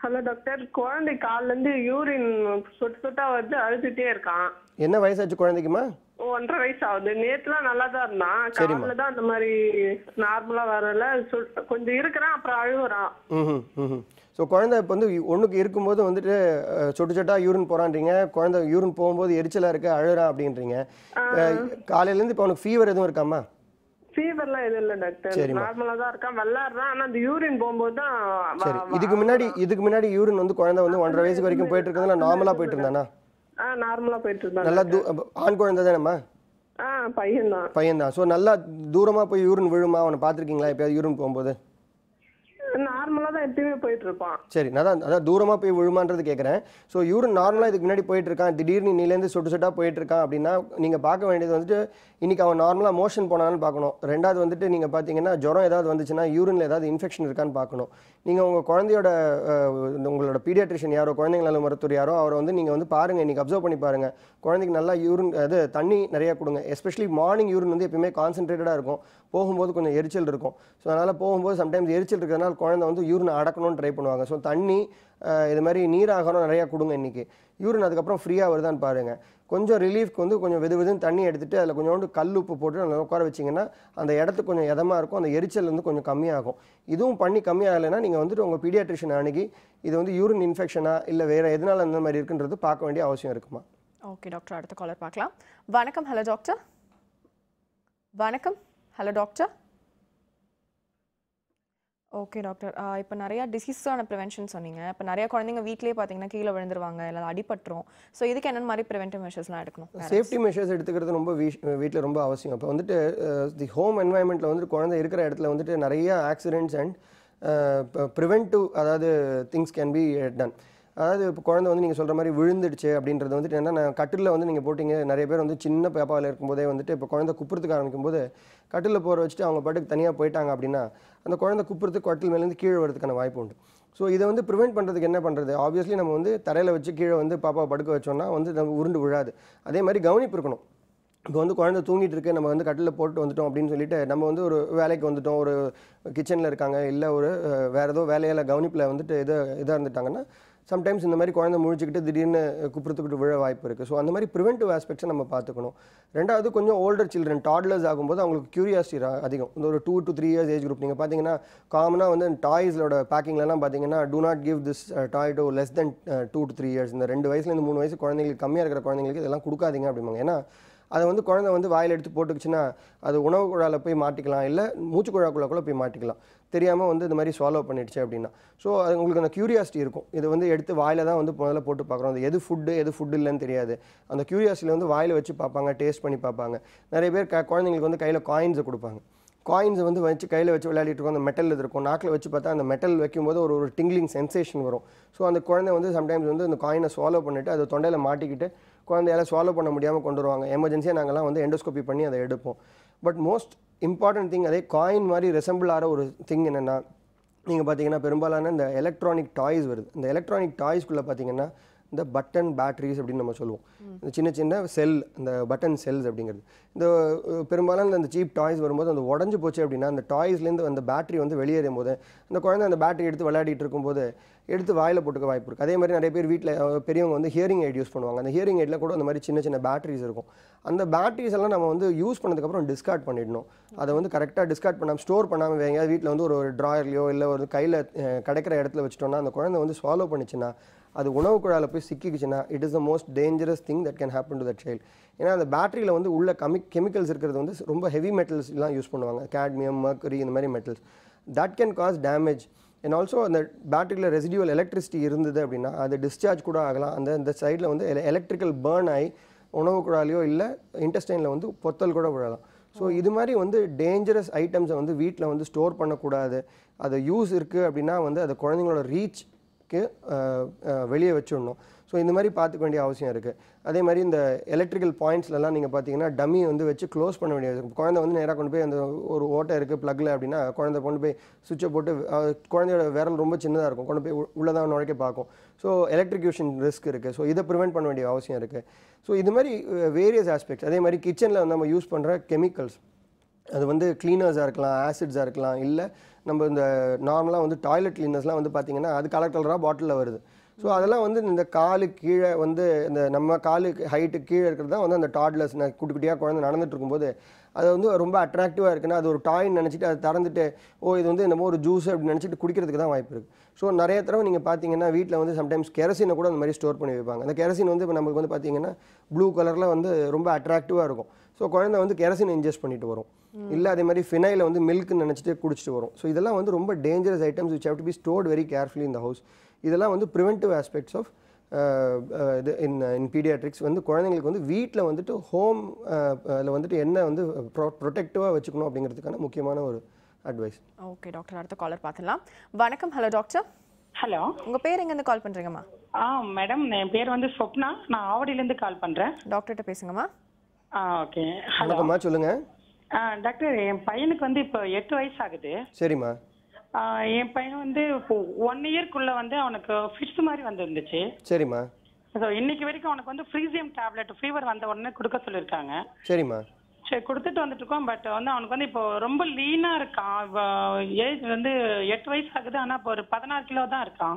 Hello doctor. குழந்தை காலிலேருந்து யூரின் சொட்டு சொட்டா வந்து அழுதுகிட்டே இருக்கான். என்ன வயசாச்சு குழந்தைக்குமா? 1.5 வயசு ஆகுது. நேற்றுலாம் நல்லா தான் இருந்தான், காலில் தான் அந்த மாதிரி நார்மலாக வரல, கொஞ்சம் இருக்கிறான் அப்புறம் அழுகுறான். ஸோ குழந்தை இப்போ வந்து ஒன்றுக்கு இருக்கும்போது வந்துட்டு சொட்டு சொட்டா யூரின் போகிறான்றீங்க, குழந்தை யூரின் போகும்போது எரிச்சலாக இருக்குது அழுகிறான் அப்படின்றீங்க. காலையிலேருந்து இப்போ அவனுக்கு ஃபீவர் எதுவும் இருக்காம்மா? ஃபீவர்லாம் எதுவும் இல்லை டாக்டர், நார்மலாக தான் இருக்கான், விளாட்றான். ஆனால் அந்த யூரின் போகும்போது தான். சரி, இதுக்கு முன்னாடி யூரின் வந்து குழந்தை வந்து 1.5 வயசு வரைக்கும் போயிட்டு இருக்கிறதுல நார்மலாக போயிட்டு இருந்தானா? நார்மலாக போயிட்டு இருந்தா. நல்லா ஆண் குழந்தை தானேம்மா? பையன் தான். ஸோ நல்லா தூரமாக போய் யூரின் விழுமா? அவனை பார்த்துருக்கீங்களா எப்பயாவது யூரின் போகும்போது? நார்மலாக தான் எப்பயுமே போயிட்டு இருப்பான். சரி, அதான் தூரமாக போய் விழுமான்றது கேட்குறேன். ஸோ யூரின் நார்மலாக இதுக்கு முன்னாடி போயிட்டு இருக்கான், திடீர்னு நீலேருந்து சொட்டு சொட்டாக போயிட்டு இருக்கான் அப்படின்னா நீங்கள் பார்க்க வேண்டியது வந்துட்டு இன்றைக்கி அவன் நார்மலாக மோஷன் போனான்னு பார்க்கணும். ரெண்டாவது வந்துட்டு நீங்கள் பார்த்தீங்கன்னா ஜுரம் ஏதாவது வந்துச்சுன்னா யூரினில் ஏதாவது இன்ஃபெக்ஷன் இருக்கான்னு பார்க்கணும். நீங்கள் உங்கள் குழந்தையோட உங்களோட பீடியாட்ரிஷியன் யாரோ, குழந்தைங்க நல மருத்துவர் யாரோ அவரை வந்து நீங்கள் வந்து பாருங்கள், இன்றைக்கி அப்சர்வ் பண்ணி பாருங்கள். குழந்தைக்கு நல்லா யூரின் தண்ணி நிறையா கொடுங்க. எஸ்பெஷலி மார்னிங் யூரின் வந்து எப்பயுமே கான்சன்ட்ரேட்டடாக இருக்கும், போகும்போது கொஞ்சம் எரிச்சல் இருக்கும். ஸோ அதனால் போகும்போது சம்டைம்ஸ் எரிச்சல் இருக்கிறதுனால குழந்தை வந்து யூரின் அடக்கணும்னு ட்ரை பண்ணுவாங்க. ஸோ தண்ணி இது மாதிரி நீராகாரம் நிறையா கொடுங்க. இன்றைக்கி யூரின் அதுக்கப்புறம் ஃப்ரீயாக வருதான்னு பாருங்கள். கொஞ்சம் ரிலீஃப்க்கு வந்து கொஞ்சம் வெதுன்னு தண்ணி எடுத்துகிட்டு அதில் கொஞ்சோண்டு கல் உப்பு போட்டு நல்லா உட்கார வச்சிங்கன்னா அந்த இடத்துக்கு கொஞ்சம் இதமாக இருக்கும், அந்த எரிச்சல் வந்து கொஞ்சம் கம்மியாகும். இதுவும் பண்ணி கம்மியாகலைன்னா நீங்கள் வந்துட்டு உங்கள் பீடியாட்ரிஷியன் அணுகி இது வந்து யூரின் இன்ஃபெக்ஷனா இல்லை வேறு எதனால் அந்த மாதிரி இருக்குன்றது பார்க்க வேண்டிய அவசியம் இருக்குமா? ஓகே டாக்டர், அடுத்த காலர் பார்க்கலாம். வணக்கம். Hello doctor. வணக்கம். Hello doctor. ஓகே டாக்டர், இப்போ நிறையா டிசீஸான ப்ரிவென்ஷன் சொன்னீங்க. இப்போ நிறையா குழந்தைங்க வீட்டிலே பார்த்தீங்கன்னா கீழே விழுந்துருவாங்க, இல்லை அடிபட்டுரும். ஸோ இதுக்கு என்னென்ன மாதிரி ப்ரிவென்டிவ் மெஷர்ஸ்லாம் எடுக்கணும்? சேஃப்டி மெஷர்ஸ் எடுத்துக்கிறது ரொம்ப வீட்டில் ரொம்ப அவசியம். இப்போ வந்துட்டு தி ஹோம் என்வாயன்மெண்ட்டில் வந்துட்டு குழந்தை இருக்கிற இடத்துல வந்துட்டு நிறைய ஆக்சிடென்ட்ஸ் அண்ட் ப்ரிவென்டிவ் அதாவது திங்ஸ் கேன் பி டன். அதாவது இப்போ குழந்தை வந்து நீங்கள் சொல்கிற மாதிரி விழுந்துடுச்சு அப்படின்றது வந்துட்டு என்னென்னா கட்டிலில் வந்து நீங்கள் போட்டிங்க. நிறைய பேர் வந்து சின்ன பாப்பாவில் இருக்கும்போதே வந்துட்டு இப்போ குழந்தை குப்புறதுக்கு ஆரம்பிக்கும் போது கட்டிலில் போகிற வச்சுட்டு அவங்க பாட்டுக்கு தனியாக போயிட்டாங்க அப்படின்னா அந்த குழந்தை குப்புறதுக்கு கட்டில் மேலேருந்து கீழே வரதுக்கான வாய்ப்பு உண்டு. ஸோ இதை வந்து ப்ரிவெண்ட் பண்ணுறதுக்கு என்ன பண்ணுறது? ஆப்வியஸ்லி நம்ம வந்து தரையில் வச்சு கீழே வந்து பாப்பாவை படுக்க வச்சோம்னா வந்து நம்ம உருண்டு விழாது. அதே மாதிரி கவனிப்பு இருக்கணும். இப்போ வந்து குழந்தை தூங்கிட்டு இருக்கு, நம்ம வந்து கட்டில் போட்டு வந்துட்டோம் அப்படின்னு சொல்லிட்டு நம்ம வந்து ஒரு வேலைக்கு வந்துட்டோம், ஒரு கிச்சனில் இருக்காங்க, இல்லை ஒரு வேறு ஏதோ வேலையில் கவனிப்பில் வந்துட்டு இதாக இருந்துட்டாங்கன்னா சம்டைம்ஸ் இந்த மாதிரி குழந்தை முழிச்சுக்கிட்டு திடீர்னு குப்புறத்துக்கிட்டு விழ வாய்ப்பு இருக்குது. ஸோ அந்த மாதிரி ப்ரிவென்டிவ் ஆஸ்பெக்ட்ஸை நம்ம பார்த்துக்கணும். ரெண்டாவது கொஞ்சம் ஓல்டர் சில்ட்ரன் டாட்லர்ஸ் ஆகும்போது அவங்களுக்கு கியூரியாசிட்டி அதிகம். இந்த ஒரு 2 to 3 years ஏஜ் குரூப் நீங்கள் பார்த்தீங்கன்னா காமனாக வந்து டாய்ஸோட பேக்கிங்லலாம் பார்த்தீங்கன்னா do not give this toy to less than 2 to 3 years. இந்த 2 வயசுலேருந்து 3 வயசு குழந்தைங்களுக்கு கம்மியாக இருக்கிற குழந்தைங்களுக்கு இதெல்லாம் கொடுக்காதீங்க அப்படிம்பாங்க. ஏன்னா அதை வந்து குழந்தை வந்து வாயில் எடுத்து போட்டுக்குச்சுன்னா அது உணவு குழாயில் போய் மாட்டிக்கலாம், இல்லை மூச்சு குழாக்குள்ளே போய் மாட்டிக்கலாம், தெரியாமல் வந்து இந்த மாதிரி ஸ்வாலோ பண்ணிடுச்சு அப்படின்னா. ஸோ அது உங்களுக்கு அந்த கியூரியாசிட்டி இருக்கும். இது வந்து எடுத்து வாயில் தான் வந்து முதல்ல போட்டு பார்க்குறோம். அது எது ஃபுட்டு இல்லைன்னு தெரியாது. அந்த கியூரியாசிட்டியில் வந்து வாயில் வச்சு பார்ப்பாங்க, டேஸ்ட் பண்ணி பார்ப்பாங்க. நிறைய பேர் குழந்தைங்களுக்கு வந்து கையில் காயின்ஸை கொடுப்பாங்க. காயின்ஸை வந்து வச்சு கையில் வச்சு விளையாடிட்டு இருக்கோம். அந்த மெட்டல் இருக்கும், நாக்கில் வச்சு பார்த்தா அந்த மெட்டல் வைக்கும்போது ஒரு டிங்கிலிங் சென்சேஷன் வரும். ஸோ அந்த குழந்தை வந்து சம்டைம்ஸ் வந்து அந்த காயினை ஸ்வாலோ பண்ணிவிட்டு அதை தொண்டையில் மாட்டிக்கிட்டு குழந்தையால் ஸ்வாலோ பண்ண முடியாமல் கொண்டு வருவாங்க. எமர்ஜென்சியாக நாங்கள்லாம் வந்து எண்டோஸ்கோபி பண்ணி அதை எடுப்போம். பட் மோஸ்ட் இம்பார்ட்டன்ட் திங், அதே காயின் மாதிரி ரெசம்பிள் ஆகிற ஒரு திங் என்னென்னா, நீங்கள் பார்த்தீங்கன்னா பெரும்பாலான இந்த எலக்ட்ரானிக் டாய்ஸ் வருது. இந்த எலக்ட்ரானிக் டாய்ஸ்குள்ளே பார்த்தீங்கன்னா இந்த பட்டன் பேட்டரிஸ் அப்படின்னு நம்ம சொல்லுவோம். இந்த சின்ன சின்ன செல், இந்த பட்டன் செல்ஸ் அப்படிங்கிறது. இந்த பெரும்பாலான இந்த சீப் டாய்ஸ் வரும்போது அந்த உடஞ்சி போச்சு அப்படின்னா அந்த டாய்ஸ்லேருந்து அந்த பேட்டரி வந்து வெளியேறும் போது அந்த குழந்தை அந்த பேட்டரி எடுத்து விளையாடிட்டு இருக்கும்போது எடுத்து வாயில் போட்டுக்க வாய்ப்பு இருக்குது. அதே மாதிரி நிறைய பேர் வீட்டில் பெரியவங்க வந்து ஹியரிங் எய்ட் யூஸ் பண்ணுவாங்க. அந்த ஹியரிங் எய்டில் கூட அந்த மாதிரி சின்ன சின்ன பேட்டரிஸ் இருக்கும். அந்த பேட்டரிஸ் எல்லாம் நம்ம வந்து யூஸ் பண்ணதுக்கப்புறம் டிஸ்கார்ட் பண்ணிடணும். அதை வந்து கரெக்டாக டிஸ்கார்ட் பண்ணாமல் ஸ்டோர் பண்ணாமல் வைங்க. வீட்டில் வந்து ஒரு ட்ராயர்லையோ இல்லை ஒரு கையில் கிடைக்கிற இடத்துல வச்சுட்டோம்னா அந்த குழந்தை வந்து ஸ்வாலோ பண்ணிச்சுன்னா அது உணவு குழாயில் போய் சிக்கிக்குச்சுன்னா it is the most dangerous thing that can happen to that child. ஏன்னா அந்த பேட்டரியில் வந்து உள்ள கெமிக்கல்ஸ் இருக்கிறது வந்து ரொம்ப ஹெவி மெட்டல்ஸ்லாம் யூஸ் பண்ணுவாங்க. கேட்மியம், மர்க்கரி, இந்த மாதிரி metals. That can cause damage. And also அந்த பேட்டரியில் ரெசிடியூவல் எலக்ட்ரிசிட்டி இருந்தது அப்படின்னா அது டிஸ்சார்ஜ் கூட ஆகலாம். அந்த சைடில் வந்து எலக்ட்ரிக்கல் பேர்ன் ஆகி உணவு குழாயிலையோ இல்லை இன்டெஸ்டைனில் வந்து பொத்தல் கூட விழலாம். ஸோ இது மாதிரி வந்து டேஞ்சரஸ் ஐட்டம்ஸை வந்து வீட்டில் வந்து ஸ்டோர் பண்ணக்கூடாது. அது யூஸ் இருக்குது அப்படின்னா வந்து அது குழந்தைங்களோட ரீச் வெளியே வச்சுடணும். ஸோ இந்த மாதிரி பார்த்துக்க வேண்டிய அவசியம் இருக்குது. அதே மாதிரி இந்த எலக்ட்ரிக்கல் பாயிண்ட்ஸ்லாம் நீங்கள் பார்த்தீங்கன்னா டம்மி வந்து வச்சு க்ளோஸ் பண்ண வேண்டியது. குழந்தை வந்து நேராக கொண்டு போய் அந்த ஒரு ஓட்டை இருக்குது ப்ளக்கில் அப்படின்னா குழந்தை கொண்டு போய் சுவிட்சை போட்டு குழந்தையோட விரல் ரொம்ப சின்னதாக இருக்கும், கொண்டு போய் உள்ளதான் நுழைக்க பார்க்கும். ஸோ எலக்ட்ரிக்யூஷன் ரிஸ்க் இருக்குது. ஸோ இதை ப்ரிவெண்ட் பண்ண வேண்டிய அவசியம் இருக்குது. ஸோ இது மாதிரி வேரியஸ் ஆஸ்பெக்ட்ஸ். அதே மாதிரி கிச்சனில் நம்ம யூஸ் பண்ணுற கெமிக்கல்ஸ், அது வந்து க்ளீனர்ஸாக இருக்கலாம், ஆசிட்ஸாக இருக்கலாம், இல்லை நம்ம இந்த நார்மலாக வந்து டாய்லெட் கிளீனர்ஸ்லாம் வந்து பார்த்திங்கன்னா அது கலர் கலராக பாட்டிலில் வருது. ஸோ அதெல்லாம் வந்து இந்த காலு கீழே வந்து இந்த நம்ம காலு ஹைட்டுக்கு கீழே இருக்கிறது தான் வந்து அந்த டாட்லர்ஸ் குட்டி குட்டியாக குழந்தை நடந்துட்டு இருக்கும்போது அது வந்து ரொம்ப அட்ராக்டிவாக இருக்குன்னா அது ஒரு டாய்ன்னு நினச்சிட்டு அதை திறந்துட்டு இது வந்து என்னமோ ஒரு ஜூஸ் அப்படின்னு நினச்சிட்டு குடிக்கிறதுக்கு தான் வாய்ப்பு இருக்குது. ஸோ நிறைய தடவை நீங்கள் பார்த்தீங்கன்னா வீட்டில் வந்து சம்டைம்ஸ் கெரசினை கூட அந்த மாதிரி ஸ்டோர் பண்ணி வைப்பாங்க. அந்த கெரசின் வந்து இப்போ நமக்கு வந்து பார்த்தீங்கன்னா ப்ளூ கலரில் வந்து ரொம்ப அட்ராக்டிவாக இருக்கும். ஸோ குழந்தை வந்து கெரசின் இன்ஜெஸ்ட் பண்ணிட்டு வரும், இல்லை அதே மாதிரி ஃபினைலை வந்து மில்க்னு நினச்சிட்டு குடிச்சிட்டு வரும். ஸோ இதெல்லாம் வந்து ரொம்ப dangerous items which have to be stored very carefully in the house. இதெல்லாம் வந்து ப்ரிவென்டிவ் ஆஸ்பெக்ட்ஸ் ஆஃப் இது இன் பீடியாட்ரிக்ஸ். வந்து குழந்தைங்களுக்கு வந்து வீட்டில் வந்துட்டு ஹோம் அதில் வந்துட்டு என்ன வந்து ப்ரொடெக்டிவாக வச்சுக்கணும் அப்படிங்கிறதுக்கான முக்கியமான ஒரு அட்வைஸ். ஓகே டாக்டர், அடுத்த காலர் பார்த்துலாம். வணக்கம். Hello doctor. ஹலோ, உங்கள் பேர் எங்கேருந்து கால் பண்ணுறீங்கம்மா? மேடம் என் பேர் வந்து சொப்னா, நான் ஆவடியிலேருந்து கால் பண்ணுறேன். டாக்டர்கிட்ட பேசுங்கம்மா. ஓகே. வணக்கம்மா, சொல்லுங்கள். டாக்டர், என் பையனுக்கு வந்து இப்போ 8 வயசு ஆகுது. சரிம்மா. என் பையன் வந்து இப்போ 1 இயர்க்குள்ள வந்து அவனுக்கு ஃபிட்ஸ் மாதிரி வந்துருந்துச்சு. சரிம்மா. ஸோ இன்னைக்கு வரைக்கும் அவனுக்கு வந்து ஃப்ரீசியம் டேப்லெட் ஃபீவர் வந்த உடனே கொடுக்க சொல்லியிருக்காங்க. சரிம்மா. சரி, கொடுத்துட்டு வந்துட்டு இருக்கோம். பட் வந்து அவனுக்கு வந்து இப்போ ரொம்ப லீனா இருக்கான். ஏஜ் வந்து 8 வயசு ஆகுது, ஆனால் இப்போ ஒரு 16 கிலோ தான் இருக்கான்.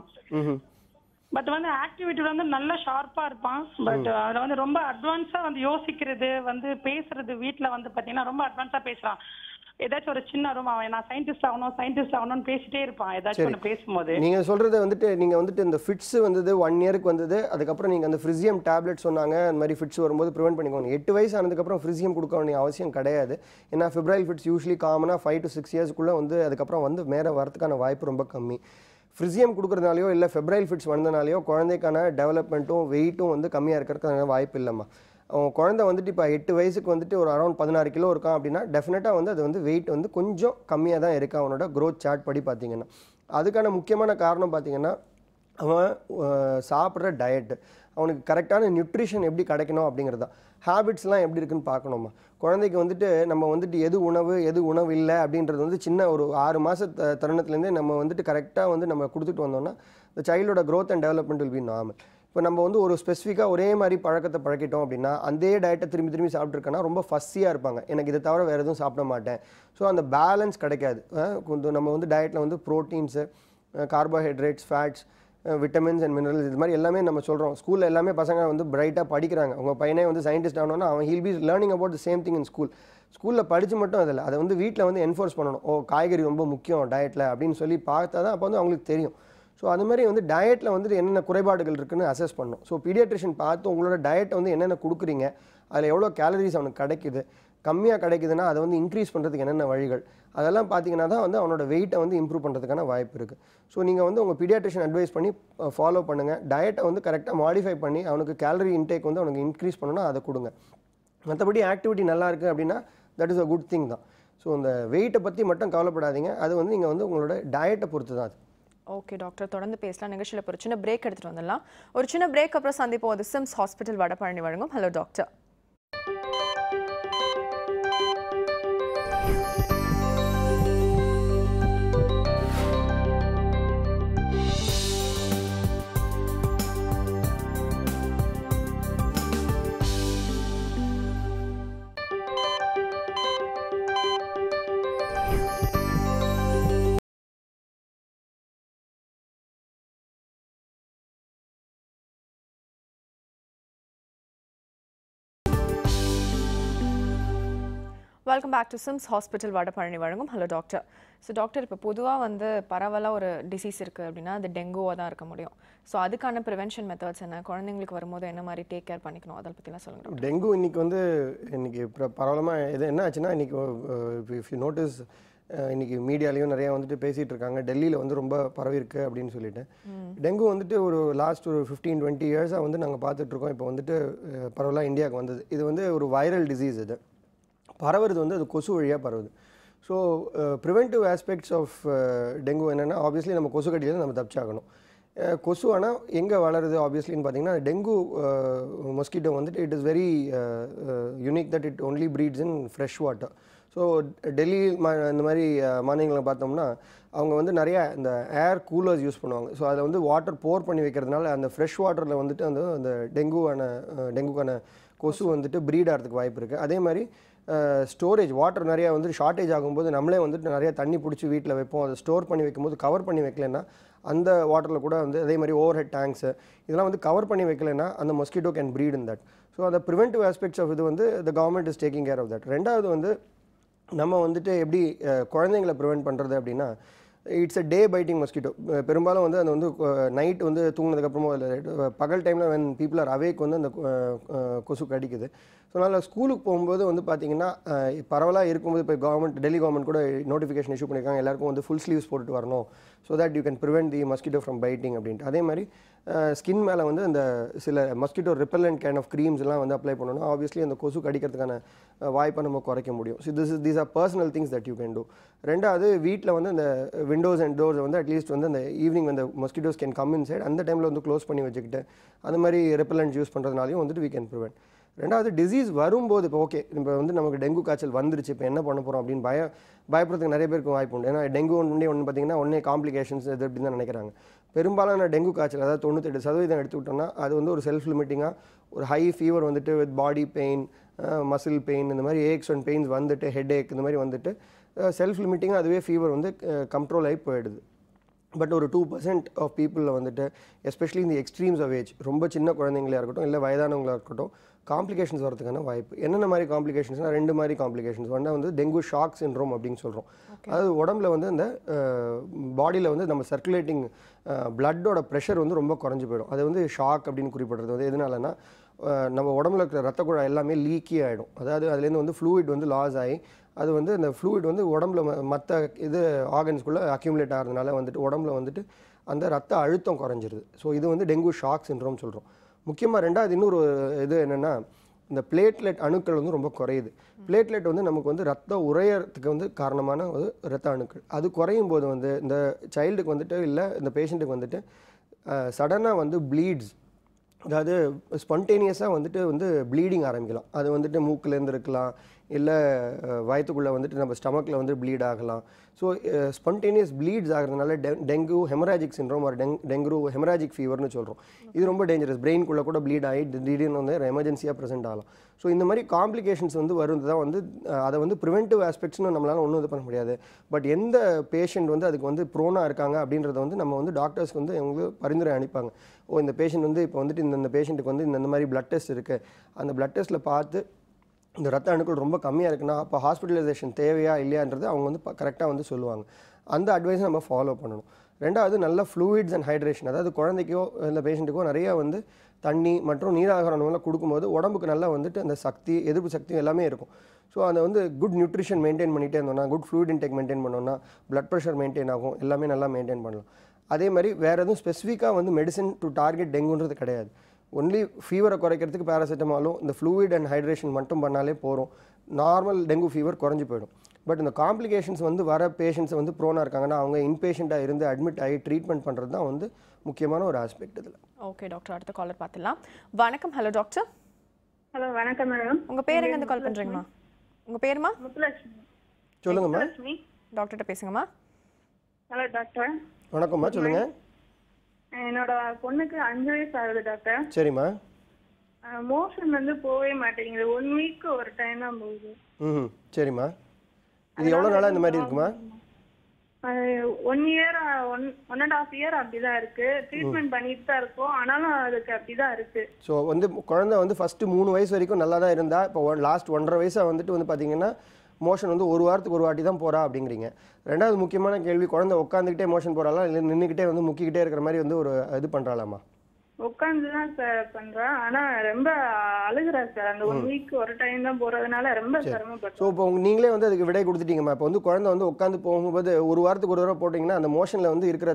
பட் வந்து ஆக்டிவிட்டில வந்து நல்லா ஷார்ப்பா இருப்பான். பட் அதுல வந்து ரொம்ப அட்வான்ஸா வந்து யோசிக்கிறது, வந்து பேசுறது, வீட்டுல வந்து பாத்தீங்கன்னா ரொம்ப அட்வான்ஸா பேசுறான். ஏதாச்சும் ஒரு சின்ன ரூம், அவன் நான் சயின்டிஸ்ட் ஆகணும்னு பேசிட்டே இருப்பான் ஏதாச்சும் ஒன்று பேசும்போது. நீங்க சொல்றது வந்துட்டு நீங்க வந்துட்டு இந்த ஃபிட்ஸ் வந்தது 1 இயருக்கு வந்தது, அதுக்கப்புறம் நீங்க அந்த ஃப்ரிசியம் டேப்லெட் சொன்னாங்க, அந்த மாதிரி ஃபிட்ஸ் வரும்போது ப்ரிவென்ட் பண்ணிக்கோங்க. 8 வயசு ஆனதுக்கப்புறம் ஃப்ரிசியம் கொடுக்க வேண்டிய அவசியம் கிடையாது. ஏன்னா ஃபிப்ரைல் ஃபிட்ஸ் யூஸ்வலி காமனாக 5 to 6 இயர்ஸ்க்குள்ளே வந்து அதுக்கப்புறம் வந்து மேலே வரதுக்கான வாய்ப்பு ரொம்ப கம்மி. ஃப்ரிசியம் கொடுக்குறதுனாலையோ இல்லை ஃபெப்ரைல் ஃபிட்ஸ் வந்ததுனாலையோ குழந்தைக்கான டெவலப்மெண்ட்டும் வெயிட்டும் வந்து கம்மியாக இருக்கிறதுக்கான வாய்ப்பு இல்லைம்மா. அவன் குழந்தை வந்துட்டு இப்போ 8 வயசுக்கு வந்துட்டு ஒரு அரௌண்ட் 16 கிலோ இருக்கான் அப்படின்னா டெஃபினட்டாக வந்து அது வந்து வெயிட் வந்து கொஞ்சம் கம்மியாக தான் இருக்குது அவனோட க்ரோத் சார்ட் படி பார்த்தீங்கன்னா. அதுக்கான முக்கியமான காரணம் பார்த்தீங்கன்னா அவன் சாப்பிட்ற டயட்டு, அவனுக்கு கரெக்டான நியூட்ரிஷன் எப்படி கிடைக்கணும் அப்படிங்கிறது தான். ஹேபிட்ஸ்லாம் எப்படி இருக்குன்னு பார்க்கணுமா. குழந்தைக்கு வந்துட்டு நம்ம வந்துட்டு எது உணவு இல்லை அப்படின்றது வந்து சின்ன ஒரு 6 மாத தருணத்துலேருந்தே நம்ம வந்துட்டு கரெக்டாக வந்து நம்ம கொடுத்துட்டு வந்தோம்னா இந்த சைல்டோட growth and development will be normal. இப்போ நம்ம வந்து ஒரு ஸ்பெசிஃபிக்காக ஒரே மாதிரி பழக்கத்தை பழக்கிட்டோம் அப்படின்னா அதே டயட்டை திரும்பி சாப்பிட்ருக்கேன்னா ரொம்ப ஃபஸ்ஸியாக இருப்பாங்க, எனக்கு இதை தவிர வேறு எதுவும் சாப்பிட மாட்டேன். ஸோ அந்த பேலன்ஸ் கிடைக்காது. கொஞ்சம் நம்ம வந்து டயட்டில் வந்து proteins, carbohydrates, fats, vitamins and minerals இது மாதிரி எல்லாமே நம்ம சொல்கிறோம். ஸ்கூலில் எல்லாமே பசங்க வந்து பிரைட்டாக படிக்கிறாங்க. உங்கள் பையனே வந்து சயின்டிஸ்ட் ஆகணும்னா அவன் he'll be learning about the same thing in school. ஸ்கூலில் படித்து மட்டும் அதில் அதை வந்து வீட்டில் வந்து என்ஃபோர்ஸ் பண்ணணும். காய்கறி ரொம்ப முக்கியம் டயட்டில் அப்படின்னு சொல்லி பார்த்தா தான் அப்போ வந்து அவங்களுக்கு தெரியும். ஸோ அது மாதிரி வந்து டயட்டில் வந்துட்டு என்னென்ன குறைபாடுகள் இருக்குன்னு அசஸ் பண்ணணும். ஸோ பீடியாட்ரிஷியன் பார்த்து உங்களோட டயட்டை வந்து என்னென்ன கொடுக்குறீங்க, அதில் எவ்வளோ கேலரிஸ் அவனுக்கு கிடைக்குது, கம்மியாக கிடைக்குதுன்னா அதை வந்து இன்க்ரீஸ் பண்ணுறதுக்கு என்னென்ன வழிகள், அதெல்லாம் பார்த்தீங்கன்னா தான் வந்து அவனோட வெயிட்டை வந்து இம்ப்ரூவ் பண்ணுறதுக்கான வாய்ப்பு இருக்குது. ஸோ நீங்கள் வந்து உங்கள் பீடியாட்ரிஷியன் அட்வைஸ் பண்ணி ஃபாலோ பண்ணுங்கள். டயட்டை வந்து கரெக்டாக மாடிஃபை பண்ணி அவனுக்கு கேலரி இன்டேக் வந்து அவனுக்கு இன்க்ரீஸ் பண்ணணும்னா அதை கொடுங்க. மற்றபடி ஆக்டிவிட்டி நல்லா இருக்குது அப்படின்னா that is a good thing தான். ஸோ இந்த வெயிட்டை பற்றி மட்டும் கவலைப்படாதீங்க. அது வந்து நீங்கள் வந்து உங்களோட டயட்டை பொறுத்து தான் அது. ஓகே டாக்டர், தொடர்ந்து பேசலாம். நிகழ்ச்சியில் இப்போ ஒரு சின்ன பிரேக் எடுத்துகிட்டு வந்துடலாம். ஒரு சின்ன பிரேக் அப்புறம் சந்திப்போம். அது சிம்ஸ் ஹாஸ்பிட்டல் வடபழனி வழங்கும் hello doctor. Welcome back to SIMS hospital Vadapalani வழங்கும் ஹலோ டாக்டர். ஸோ டாக்டர், இப்போ பொதுவாக வந்து பரவலாக ஒரு டிசீஸ் இருக்குது அப்படின்னா அது டெங்குவாக தான் இருக்க முடியும். ஸோ அதுக்கான ப்ரிவென்ஷன் மெத்தட்ஸ் என்ன, குழந்தைங்களுக்கு வரும்போது என்ன மாதிரி டேக் கேர் பண்ணிக்கணும், அதை பற்றிலாம் சொல்லுங்கள். டெங்கு இன்னைக்கு பரவலமாக இது என்ன ஆச்சுன்னா, இன்றைக்கி இஃப் யூ நோட்டீஸ் இன்றைக்கி மீடியாலையும் நிறையா வந்துட்டு பேசிகிட்டு இருக்காங்க, டெல்லியில் வந்து ரொம்ப பரவிருக்கு அப்படின்னு சொல்லிட்டு. டெங்கு வந்துட்டு ஒரு லாஸ்ட் ஒரு 15-20 இயர்ஸாக வந்து நாங்கள் பார்த்துட்ருக்கோம். இப்போ வந்துட்டு பரவலாக இந்தியாவுக்கு வந்தது. இது வந்து ஒரு வைரல் டிசீஸ். இது பரவுறது வந்து அது கொசு வழியாக பரவுது. So preventive aspects of dengue என்னென்னா, ஆப்வியஸ்லி நம்ம கொசு கடியில் நம்ம தப்பிச்சாகணும். கொசு ஆனால் எங்கே வளருது ஆப்வியஸ்லின்னு பார்த்தீங்கன்னா, டெங்கு மொஸ்கிட்டோ வந்துட்டு it is very unique that it only breeds in fresh water. So Delhi இந்த மாதிரி மாநிலங்களில் பார்த்தோம்னா அவங்க வந்து நிறையா இந்த ஏர் கூலர்ஸ் யூஸ் பண்ணுவாங்க. ஸோ அதில் வந்து வாட்டர் போர் பண்ணி வைக்கிறதுனால அந்த ஃப்ரெஷ் வாட்டரில் வந்துட்டு அந்த டெங்குக்கான கொசு வந்துட்டு ப்ரீட் ஆகிறதுக்கு வாய்ப்பு இருக்குது. அதே மாதிரி ஸ்டோரேஜ் வாட்டர் நிறையா வந்துட்டு ஷார்ட்டேஜ் ஆகும்போது நம்மளே வந்துட்டு நிறையா தண்ணி பிடிச்சி வீட்டில் வைப்போம். அதை ஸ்டோர் பண்ணி வைக்கும்போது கவர் பண்ணி வைக்கலன்னா அந்த வாட்டரில் கூட வந்து அதே மாதிரி ஓவர் ஹெட் டேங்க்ஸு இதெல்லாம் வந்து கவர் பண்ணி வைக்கலைன்னா அந்த mosquito can breed in that. So அந்த ப்ரிவென்டிவ் ஆஸ்பெக்ட்ஸ் ஆஃப் இது வந்து the government is taking care of that. ரெண்டாவது வந்து நம்ம வந்துட்டு எப்படி குழந்தைங்களை ப்ரிவென்ட் பண்ணுறது அப்படின்னா, it's a day biting mosquito. பெரும்பாலும் வந்து அது வந்து நைட் வந்து தூங்கினதுக்கப்புறமோ இல்லை பகல் டைமில் வென் பீப்புள் ஆர் அவேக் வந்து அந்த கொசு கடிக்குது. ஸோ அதனால் ஸ்கூலுக்கு போகும்போது வந்து பார்த்திங்கன்னா பரவலாக இருக்கும்போது இப்போ டெல்லி கவர்மெண்ட் கூட நோட்டிஃபிகேஷன் இஷ்யூ பண்ணியிருக்காங்க, எல்லாருக்கும் வந்து ஃபுல் ஸ்லீவ்ஸ் போட்டுட்டு வரணும், so that you can prevent the mosquito from biting அப்படின்ட்டு. அதே மாதிரி ஸ்கின் மேலே வந்து அந்த சில mosquito repellent kind of creams எல்லாம் வந்து அப்ளை பண்ணணும். ஆப்வியஸ்லி அந்த கொசு கடிக்கிறதுக்கான வாய்ப்பை நம்ம குறைக்க முடியும். So these are personal things that you can do. ரெண்டாவது வீட்டில் வந்து அந்த விண்டோஸ் அண்ட் டோர்ஸ் வந்து அட்லீஸ்ட் வந்து அந்த ஈவினிங் அந்த mosquitoes can come inside, அந்த டைமில் வந்து க்ளோஸ் பண்ணி வச்சுக்கிட்டு அந்த மாதிரி ரிப்பல்லண்ட் யூஸ் பண்ணுறதுனாலையும் வந்துட்டு வி கேன் ப்ரிவென்ட். ரெண்டாவது டிசீஸ் வரும்போது இப்போ ஓகே இப்போ வந்து நமக்கு டெங்கு காய்ச்சல் வந்துருச்சு, இப்போ என்ன பண்ண போகிறோம் அப்படின்னு பயப்படுறதுக்கு நிறைய பேருக்கு வாய்ப்பு உண்டு. ஏன்னா டெங்கு ஒன்று பார்த்தீங்கன்னா ஒன்றே காம்ப்ளிகேஷன்ஸ் இது அப்படின்னு தான் நினைக்கிறாங்க. பெரும்பாலான டெங்கு காய்ச்சல் அதாவது 98% எடுத்துக்கிட்டோம்னா அது வந்து ஒரு செல்ஃப் லிமிட்டிங்காக ஒரு ஹை ஃபீவர் வந்துட்டு with body pain, muscle pain, இந்த மாதிரி ஏக்ஸ் அண்ட் பெயின்ஸ் வந்துட்டு ஹெட் ஏக் இந்த மாதிரி வந்துட்டு செல்ஃப் லிமிட்டிங்காக அதுவே ஃபீவர் வந்து கண்ட்ரோல் ஆகி போயிடுது. பட் ஒரு 2% ஆஃப் பீப்புளில் வந்துட்டு எஸ்பெஷலி இந்த எக்ஸ்ட்ரீம்ஸ் ஆஃப் ஏஜ் ரொம்ப சின்ன குழந்தைங்களாக இருக்கட்டும் இல்லை வயதானவங்களாக இருக்கட்டும் காம்ப்ளிகேஷன்ஸ் வரதுக்கான வாய்ப்பு. என்னென்ன மாதிரி காம்ப்ளிகேஷன்ஸ்னால் 2 மாதிரி காம்ப்ளிகேஷன்ஸ். ஒன்றா வந்து டெங்கு ஷாக் சிண்ட்ரோம் அப்படின்னு சொல்கிறோம். அதாவது உடம்புல வந்து இந்த பாடியில் வந்து நம்ம சர்க்குலேட்டிங் பிளட்டோட ப்ரெஷர் வந்து ரொம்ப குறைஞ்சி போயிடும். அது வந்து ஷாக் அப்படின்னு குறிப்பிடுறது வந்து எதனாலனா நம்ம உடம்புல இருக்கிற ரத்த குழாய் எல்லாமே லீக்கி ஆகிடும். அதாவது அதுலேருந்து வந்து ஃப்ளூயிட் வந்து லாஸ் ஆகி அது வந்து அந்த ஃப்ளூயிட் வந்து உடம்புல மற்ற இது ஆர்கன்ஸ்குள்ளே அக்யூமுலேட் ஆகிறதுனால வந்துட்டு உடம்புல வந்துட்டு அந்த ரத்த அழுத்தம் குறைஞ்சிருது. ஸோ இது வந்து டெங்கு ஷாக் சிண்ட்ரோம் சொல்கிறோம். முக்கியமாக ரெண்டாவது இன்னொரு இது என்னென்னா இந்த பிளேட்லெட் அணுக்கள் வந்து ரொம்ப குறையுது. பிளேட்லெட் வந்து நமக்கு வந்து ரத்தம் உறையறதுக்கு வந்து காரணமான ஒரு ரத்த அணுக்கள். அது குறையும் போது வந்து இந்த சைல்டுக்கு வந்துட்டு இல்லை இந்த பேஷண்ட்டுக்கு வந்துட்டு சடனாக வந்து ப்ளீட்ஸ், அதாவது ஸ்பான்டேனியஸாக வந்துட்டு ப்ளீடிங் ஆரம்பிக்கலாம். அது வந்துட்டு மூக்கிலேருந்து இருக்கலாம், இல்லை வயிற்றுக்குள்ளே வந்துட்டு நம்ம ஸ்டமக்கில் வந்து ப்ளீட் ஆகலாம். ஸோ ஸ்பான்டேனியஸ் ப்ளீட்ஸ் ஆகிறதுனால டெங்கு ஹெமராஜிக் சிண்ட்ரோம் ஒரு டெங்கு ஹெமராஜிக் ஃபீவர்னு சொல்கிறோம். இது ரொம்ப டேஞ்சரஸ். பிரெயின்குள்ளே கூட ப்ளீட் ஆகி திடீர்னு வந்து எமர்ஜென்சியாக ப்ரெசென்ட் ஆகலாம். ஸோ இந்த மாதிரி காம்ப்ளிகேஷன்ஸ் வந்து வருது தான் வந்து அதை வந்து ப்ரிவென்டிவ் ஆஸ்பெக்ட்ஸ்னு நம்மளால் ஒன்றும் இது பண்ண முடியாது. பட் எந்த பேஷண்ட் வந்து அதுக்கு வந்து ப்ரோனாக இருக்காங்க அப்படின்றத வந்து நம்ம வந்து டாக்டர்ஸ்க்கு வந்து அவங்க பரிந்துரை அனுப்பாங்க. இந்த பேஷண்ட் வந்து இப்போ வந்துட்டு இந்த பேஷண்ட்டுக்கு வந்து இந்த மாதிரி பிளட் டெஸ்ட் இருக்குது, அந்த பிளட் டெஸ்ட்டில் பார்த்து இந்த ரத்த அணுக்கள் ரொம்ப கம்மியாக இருக்குன்னா அப்போ ஹாஸ்பிட்டலைசேஷன் தேவையா இல்லையான்றது அவங்க வந்து கரெக்டாக வந்து சொல்லுவாங்க. அந்த அட்வைஸை நம்ம ஃபாலோ பண்ணணும். ரெண்டாவது நல்ல ஃப்ளூயிட்ஸ் அண்ட் ஹைட்ரேஷன். அதாவது குழந்தைக்கோ இந்த பேஷண்ட்டுக்கோ நிறையா வந்து தண்ணி மற்றும் நீராகாரம்லாம் கொடுக்கும்போது உடம்புக்கு நல்லா வந்துட்டு அந்த சக்தி எதிர்ப்பு சக்தி எல்லாமே இருக்கும். ஸோ அதை வந்து குட் நியூட்ரிஷன் மெயின்டைன் பண்ணிகிட்டே இருந்தோம்னா, குட் ஃப்ளூயிட் இன்டேக் மெயின்டைன் பண்ணோம்னா பிளட் ப்ரெஷர் மெயின்டைன் ஆகும், எல்லாமே நல்லா மெயின்டைன் பண்ணலாம். அதே மாதிரி வேறு எதுவும் ஸ்பெசிஃபிக்காக வந்து மெடிசன் டு டார்கெட் டெங்குன்றது கிடையாது. ஒன்லி ஃபீவரை குறைக்கிறதுக்கு பேராசிட்டமாலும் இந்த ஃப்ளூயிட் அண்ட் ஹைட்ரேஷன் மட்டும் பண்ணாலே போகிறோம். நார்மல் டெங்கு ஃபீவர் குறைஞ்சி போயிடும். பட் இந்த காம்ப்ளிகேஷன்ஸ் வந்து வர பேஷண்ட்ஸ் வந்து ப்ரோனாக இருக்காங்கன்னா அவங்க இன்பேஷண்ட்டாக இருந்து அட்மிட் ஆகி ட்ரீட்மெண்ட் பண்ணுறது தான் வந்து முக்கியமான ஒரு ஆஸ்பெக்ட் இதில். ஓகே டாக்டர், அடுத்த காலர் பார்த்துலாம். வணக்கம். Hello doctor. ஹலோ வணக்கம் மேடம். உங்கள் பேர் எங்கேருந்து கால் பண்ணுறீங்கம்மா? உங்கள் பேருமா? முத்துலட்சுமி. சொல்லுங்கம்மா. டாக்டர்கிட்ட பேசுங்கம்மா. Hello doctor. வணக்கம்மா, சொல்லுங்கள். என்னோட பொண்ணுக்கு 5 வயசு ஆகுது டாக்டர். சரிம்மா. மோஷன் வந்து போகவே மாட்டேங்குது. 1 வீக் ஒரு டைம் தான் போகுது. சரிம்மா. இது எவ்வளோ நாளாக இந்த மாதிரி இருக்குமா? 1 இயர் 1.5 இயர் அப்படிதான் இருக்கு. ட்ரீட்மெண்ட் பண்ணிட்டு தான் இருக்கோம், ஆனாலும் அதுக்கு அப்படிதான் இருக்கு. ஸோ வந்து குழந்தை வந்து ஃபஸ்ட்டு 3 வயசு வரைக்கும் நல்லா தான் இருந்தா, இப்போ லாஸ்ட் 1.5 வயசாக வந்துட்டு வந்து பார்த்தீங்கன்னா மோஷன் வந்து ஒரு வாரத்துக்கு ஒரு வாட்டி தான் போகிறா அப்படிங்கிறீங்க. ரெண்டாவது முக்கியமான கேள்வி, குழந்தை உட்காந்துக்கிட்டே மோஷன் போகிறாளா இல்லை நின்றுக்கிட்டே வந்து முக்கிக்கிட்டே இருக்கிற மாதிரி வந்து ஒரு இது பண்ணுறாளாமா? உட்காந்து தான் சார் பண்றேன், ஆனா ரொம்ப அழுகுறா சார். அந்த 1 வீக் ஒரு டைம் தான் போறதுனால ரொம்ப சிரமப்பட்டேன். ஸோ இப்போ நீங்களே வந்து அதுக்கு விடை கொடுத்துட்டீங்கம்மா. இப்போ வந்து குழந்தை வந்து உட்காந்து போகும்போது ஒரு வாரத்துக்கு ஒரு தடவை போட்டிங்கன்னா அந்த மோஷனில் வந்து இருக்கிற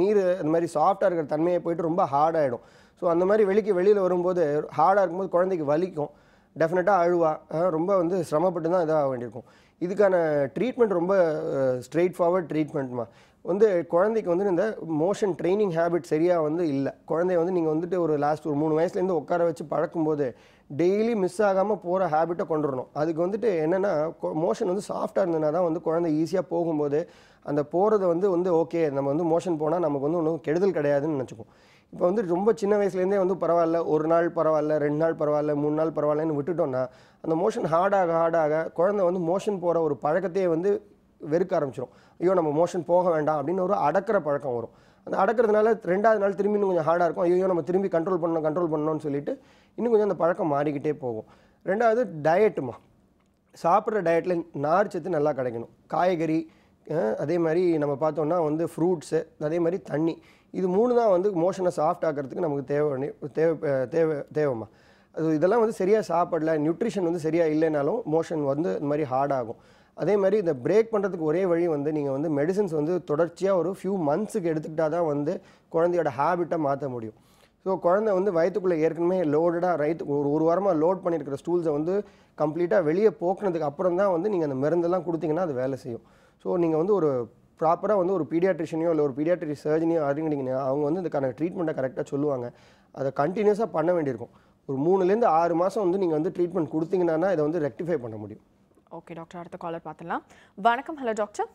நீர் அந்த மாதிரி சாஃப்டாக இருக்கிற தன்மையை போயிட்டு ரொம்ப ஹார்டாகிடும். ஸோ அந்த மாதிரி வெளியில் வரும்போது ஹார்டாக இருக்கும்போது குழந்தைக்கு வலிக்கும், டெஃபினட்டாக அழுவா, ரொம்ப வந்து சிரமப்பட்டு தான் இதாக வேண்டியிருக்கும். இதுக்கான ட்ரீட்மெண்ட் ரொம்ப ஸ்ட்ரெயிட் ஃபார்வர்ட் ட்ரீட்மெண்ட்மா. வந்து குழந்தைக்கு வந்து இந்த மோஷன் ட்ரைனிங் ஹேபிட் சரியாக வந்து இல்லை. குழந்தைய வந்து நீங்கள் வந்துட்டு ஒரு லாஸ்ட் ஒரு 3 வயசுலேருந்து உட்கார வச்சு பழக்கும்போது டெய்லி மிஸ் ஆகாமல் போகிற ஹேபிட்டை கொண்டு வரணும். அதுக்கு வந்துட்டு என்னென்னா மோஷன் வந்து சாஃப்டாக இருந்ததுனா தான் வந்து குழந்தை ஈஸியாக போகும்போது அந்த போகிறத வந்து ஓகே நம்ம வந்து மோஷன் போனால் நமக்கு வந்து ஒன்றும் கெடுதல் கிடையாதுன்னு நினச்சிக்கும். இப்போ வந்து ரொம்ப சின்ன வயசுலேருந்தே வந்து பரவாயில்ல, 1 நாள் பரவாயில்ல, 2 நாள் பரவாயில்ல, 3 நாள் பரவாயில்லன்னு விட்டுட்டோன்னா அந்த மோஷன் ஹார்டாக குழந்தை வந்து மோஷன் போகிற ஒரு பழக்கத்தையே வந்து வெறுக்க ஆரம்பிச்சிடும். ஐயோ நம்ம மோஷன் போக வேண்டாம் அப்படின்னு ஒரு அடக்கிற பழக்கம் வரும். அந்த அடக்கிறதுனால 2வது நாள் திரும்பி இன்னும் கொஞ்சம் ஹார்டாக இருக்கும். ஐயோ நம்ம திரும்பி கண்ட்ரோல் பண்ணணும்னு சொல்லிட்டு இன்னும் கொஞ்சம் அந்த பழக்கம் மாறிக்கிட்டே போகும். 2வது டயட்டுமா. சாப்பிட்ற டயட்டில் நார் சத்து நல்லா கிடைக்கணும். காய்கறி, அதே மாதிரி நம்ம பார்த்தோன்னா வந்து ஃப்ரூட்ஸு, அதே மாதிரி தண்ணி, இது 3 தான் வந்து மோஷனை சாஃப்ட் ஆக்கிறதுக்கு நமக்கு தேவைம்மா. அது இதெல்லாம் வந்து சரியாக சாப்பிடல, நியூட்ரிஷன் வந்து சரியாக இல்லைனாலும் மோஷன் வந்து இந்த மாதிரி ஹார்ட் ஆகும். அதே மாதிரி இந்த பிரேக் பண்ணுறதுக்கு ஒரே வழி வந்து நீங்கள் வந்து மெடிசன்ஸ் வந்து தொடர்ச்சியாக ஒரு ஃபியூ மந்த்ஸுக்கு எடுத்துக்கிட்டால் தான் வந்து குழந்தையோட ஹேபிட்டை மாற்ற முடியும். ஸோ குழந்தை வந்து வயிற்றுக்குள்ளே ஏற்கனவே லோடடாக ஒரு வாரமாக லோட் பண்ணியிருக்கிற ஸ்டூல்ஸை வந்து கம்ப்ளீட்டாக வெளியே போக்குனதுக்கு அப்புறம் தான் வந்து நீங்கள் அந்த மருந்தெல்லாம் கொடுத்தீங்கன்னா அது வேலை செய்யும். ஸோ நீங்கள் வந்து ஒரு ப்ராப்பராக வந்து ஒரு பீடியாட்ரிஷியனையோ இல்லை ஒரு பீடியாட்ரிக் சர்ஜனையோ அறிஞ்சிங்கன்னா அவங்க வந்து இதுக்கான ட்ரீட்மெண்ட்டை கரெக்டாக சொல்லுவாங்க. அதை கண்டினியூஸாக பண்ண வேண்டியிருக்கும். ஒரு 3லேருந்து 6 மாதம் வந்து நீங்கள் வந்து ட்ரீட்மெண்ட் கொடுத்தீங்கன்னா இதை வந்து ரெக்டிஃபை பண்ண முடியும். ஓகே டாக்டர், அடுத்த காலர் பார்த்துலாம். வணக்கம். Hello doctor.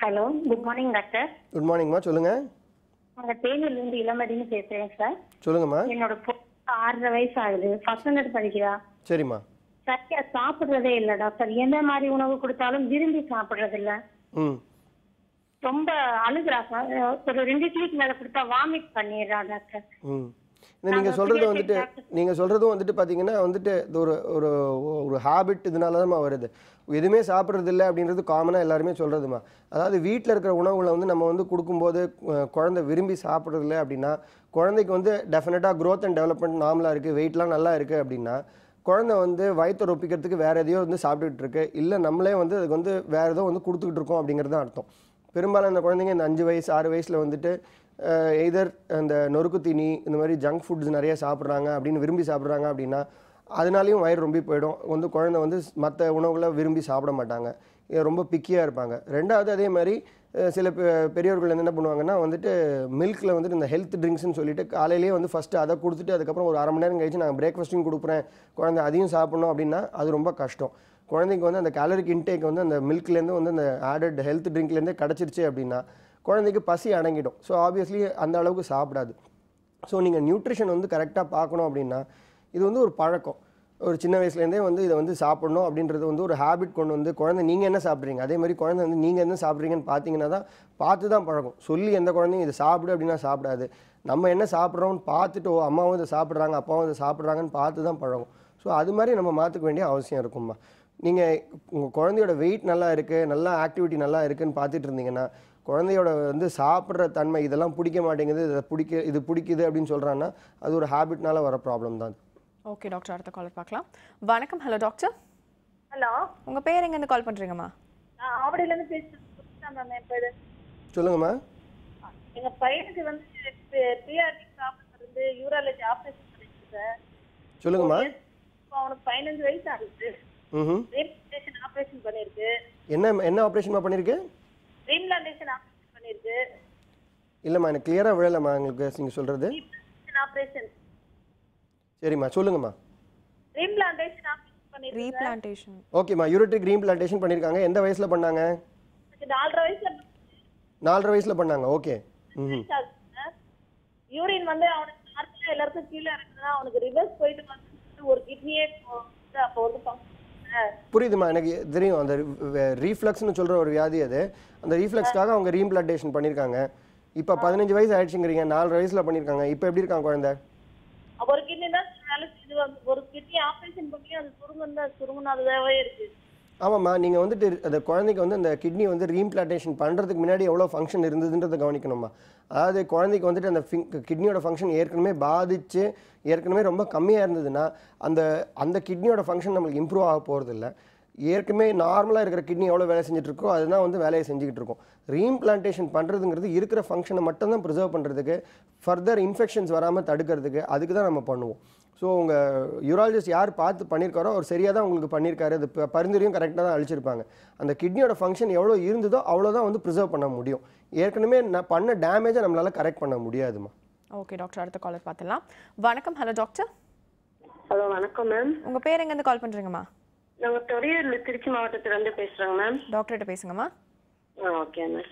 Hello, good morning doctor. Good மார்னிங்மா, சொல்லுங்க. நாங்கள் தேனியிலிருந்து இளமதின்னு பேசுகிறேன் சார். சொல்லுங்கம்மா. என்னோட 6.5 வயசு ஆகுது, ஃபர்ஸ்ட் ஸ்டாண்டர்ட் படிக்கிறா. சரிம்மா. சரியா சாப்பிட்றதே இல்லை டாக்டர். எந்த மாதிரி உணவு கொடுத்தாலும் விரும்பி சாப்பிட்றது இல்லை. ரொம்ப அழுகுறா சார். ஒரு 2 இட்லிக்கு மேலே கொடுத்தா வாமிட் பண்ணிடுறா டாக்டர். நீங்கள் சொல்கிறதும் வந்துட்டு பார்த்தீங்கன்னா வந்துட்டு ஒரு ஒரு ஒரு ஹேபிட் இதனால தான் வருது. எதுவுமே சாப்பிட்றது இல்லை அப்படின்றது காமனாக எல்லாருமே சொல்கிறதுமா. அதாவது வீட்டில் இருக்கிற உணவுகளை வந்து நம்ம வந்து கொடுக்கும்போது குழந்தை விரும்பி சாப்பிட்றதில்ல அப்படின்னா குழந்தைக்கு வந்து டெஃபினட்டாக க்ரோத் அண்ட் டெவலப்மெண்ட் நார்மலாக இருக்குது, வெயிட்லாம் நல்லா இருக்குது அப்படின்னா குழந்தை வந்து வயிற்றை ரொப்பிக்கிறதுக்கு வேறு எதையோ வந்து சாப்பிட்டுட்டு இருக்கு, இல்லை நம்மளே வந்து அதுக்கு வந்து வேறு ஏதோ வந்து கொடுத்துக்கிட்டு இருக்கோம் அப்படிங்கிறது தான் அர்த்தம். பெரும்பாலும் அந்த குழந்தைங்க இந்த 5 வயசு 6 வயசில் வந்துட்டு எதர் அந்த நொறுக்கு தீனி இந்த மாதிரி ஜங்க் ஃபுட்ஸ் நிறைய சாப்பிட்றாங்க அப்படின்னு விரும்பி சாப்பிட்றாங்க அப்படின்னா அதனாலையும் வயிறு ரொம்ப போயிடும். வந்து குழந்தை வந்து மற்ற உணவுகளை விரும்பி சாப்பிட மாட்டாங்க, ரொம்ப பிக்கியாக இருப்பாங்க. 2வது அதே மாதிரி சில பெரியவர்கள் என்ன பண்ணுவாங்கன்னா வந்துட்டு மில்கில் வந்துட்டு இந்த ஹெல்த் ட்ரிங்க்ஸ்னு சொல்லிட்டு காலையிலேயே வந்து ஃபஸ்ட்டு அதை கொடுத்துட்டு அதுக்கப்புறம் ஒரு 1/2 மணி நேரம் கழிச்சு நான் பிரேக்ஃபாஸ்ட்டும் கொடுக்குறேன் குழந்தை அதையும் சாப்பிடணும் அப்படின்னா அது ரொம்ப கஷ்டம். குழந்தைக்கு வந்து அந்த கேலரிக் இன்டேக் வந்து அந்த மில்க்லேருந்து வந்து அந்த ஆடட் ஹெல்த் ட்ரிங்க்லேருந்தே கிடச்சிருச்சு அப்படின்னா குழந்தைக்கு பசி அடங்கிடும். ஸோ ஆப்வியஸ்லி அந்த அளவுக்கு சாப்பிடாது. ஸோ நீங்கள் நியூட்ரிஷன் வந்து கரெக்டாக பார்க்கணும் அப்படின்னா இது வந்து ஒரு பழக்கம். ஒரு சின்ன வயசுலேருந்தே வந்து இதை வந்து சாப்பிடணும் அப்படின்றது வந்து ஒரு ஹேபிட் கொண்டு வந்து குழந்தை நீங்கள் என்ன சாப்பிட்றீங்க அதே மாதிரி குழந்தை வந்து நீங்கள் என்ன சாப்பிட்றீங்கன்னு பார்த்தீங்கன்னா தான் பார்த்து தான் பழகும். சொல்லி எந்த குழந்தையும் இதை சாப்பிடு அப்படின்னா சாப்பிடாது. நம்ம என்ன சாப்பிட்றோம்னு பார்த்துட்டு அம்மாவும் இதை சாப்பிட்றாங்க அப்பாவும் இதை சாப்பிட்றாங்கன்னு பார்த்து தான் பழகும். ஸோ அது மாதிரி நம்ம மாற்றிக்க வேண்டிய அவசியம் இருக்கும்மா. நீங்கள் உங்கள் குழந்தையோட வெயிட் நல்லா இருக்குது, நல்லா ஆக்டிவிட்டி நல்லா இருக்குதுன்னு பார்த்துட்டு இருந்தீங்கன்னா குழந்தையோட வந்து சாப்பிட்ற தன்மை இதெல்லாம் பிடிக்க மாட்டேங்குது, இது பிடிக்குது அப்படின்னு சொல்கிறான்னா அது ஒரு ஹேபிட்னால வர ப்ராப்ளம் தான். ஓகே டாக்டர், அடுத்த காலர் பார்க்கலாம். வணக்கம். Hello doctor. ஹலோ, உங்கள் பேர் எங்கேருந்து கால் பண்ணுறீங்கம்மா? ஆவடியிலேருந்து பேசுகிறேன். சொல்லுங்கம்மா. எங்கள் பையனுக்கு வந்து பீடியாட்ரிக் ஆப்ரேஷன் இருந்து யூராலஜி ஆப்ரேஷன் பண்ணிருக்கு சார். சொல்லுங்கம்மா. அவனுக்கு 15 வயசு ஆகுது. ரீப்ளான்டேஷன் ஆப்ரேஷன் பண்ணிருக்கு. என்ன ஆப்ரேஷன்மா பண்ணிருக்கு? ரீப்ளான்டேஷன் ஆப்ரேஷன் பண்ணிருக்கு. இல்லைம்மா, எனக்கு கிளியராக விழலைம்மா உங்களுக்கு நீங்கள் சொல்கிறது. ஆப்ரேஷன். சரிம்மா, சொல்லுங்கம்மா. ரீப்ளான்டேஷன் ஆப்ரேஷன் பண்ணிருக்கு. ரீப்ளான்டேஷன். ஓகேம்மா, யூரிட்ரிக் ரீப்ளான்டேஷன் பண்ணியிருக்காங்க. எந்த வயசில் பண்ணாங்க? 4.5 வயசுல. 4.5 வயசில் பண்ணாங்க. ஓகே. யூரின் வந்து அவனுக்கு நார்மலா எல்லாருக்கும் கீழே இருக்குதுன்னா அவனுக்கு ரிவர்ஸ் போயிட்டு வந்து ஒரு கிட்னியே அப்போ வந்து புரியுதுமா, எனக்கு தெரியும். அந்த ரீஃப்ளக்ஸ்னு சொல்கிற ஒரு வியாதி அது. அந்த ரீஃப்ளக்ஸ்க்காக அவங்க ரீப்ளான்டேஷன் பண்ணியிருக்காங்க. இப்போ 15 வயசு ஆயிடுச்சுங்கிறீங்க, 4 வயசில் பண்ணியிருக்காங்க. இப்போ எப்படி இருக்காங்க குழந்தை? ஒரு கிட்னி தான் வேலை செய்து, ஒரு கிட்னி ஆப்ரேஷன் பண்ணி அது சுருங்குனதாவே இருக்கு. ஆமாம்மா, நீங்கள் வந்துட்டு அந்த குழந்தைக்கு வந்து அந்த கிட்னி வந்து ரீப்ளான்டேஷன் பண்ணுறதுக்கு முன்னாடி எவ்வளோ ஃபங்க்ஷன் இருந்ததுன்றதை கவனிக்கணுமா. அதாவது குழந்தைக்கு வந்துட்டு அந்த கிட்னியோட ஃபங்க்ஷன் ஏற்கனவே பாதித்து ஏற்கனவே ரொம்ப கம்மியாக இருந்ததுன்னா அந்த கிட்னியோட ஃபங்க்ஷன் நம்மளுக்கு இம்ப்ரூவ் ஆக போகிறது இல்லை. ஏற்கனவே நார்மலாக இருக்கிற கிட்னி எவ்வளோ வேலை செஞ்சுட்ருக்கோ அதுதான் வந்து வேலையை செஞ்சுக்கிட்டு இருக்கோம். ரீப்ளான்டேஷன் பண்ணுறதுங்கிறது இருக்கிற ஃபங்க்ஷனை மட்டும்தான் ப்ரிசர்வ் பண்ணுறதுக்கு, ஃபர்தர் இன்ஃபெக்ஷன்ஸ் வராமல் தடுக்கிறதுக்கு, அதுக்கு தான் நம்ம பண்ணுவோம். ஸோ உங்கள் யூராலஜிஸ்ட் யார் பார்த்து பண்ணியிருக்காரோ அவர் சரியாக தான் உங்களுக்கு பண்ணியிருக்காரு. அது பரிந்துரையும் கரெக்டாக தான் அழிச்சிருப்பாங்க. அந்த கிட்னியோட ஃபங்க்ஷன் எவ்வளோ இருந்ததோ அவ்வளோதான் வந்து ப்ரிசர்வ் பண்ண முடியும். ஏற்கனவே நான் பண்ண டேமேஜை நம்மளால் கரெக்ட் பண்ண முடியாதுமா. ஓகே டாக்டர், அடுத்த காலர் பார்த்துலாம். வணக்கம். Hello doctor. ஹலோ, வணக்கம் மேம். உங்கள் பேர் எங்கேருந்து கால் பண்ணுறீங்கம்மா? நாங்கள் துறையூர்ல திருச்சி மாவட்டத்திலேருந்து பேசுகிறோங்க மேம். டாக்டர்கிட்ட பேசுங்கம்மா. Okay ma'am.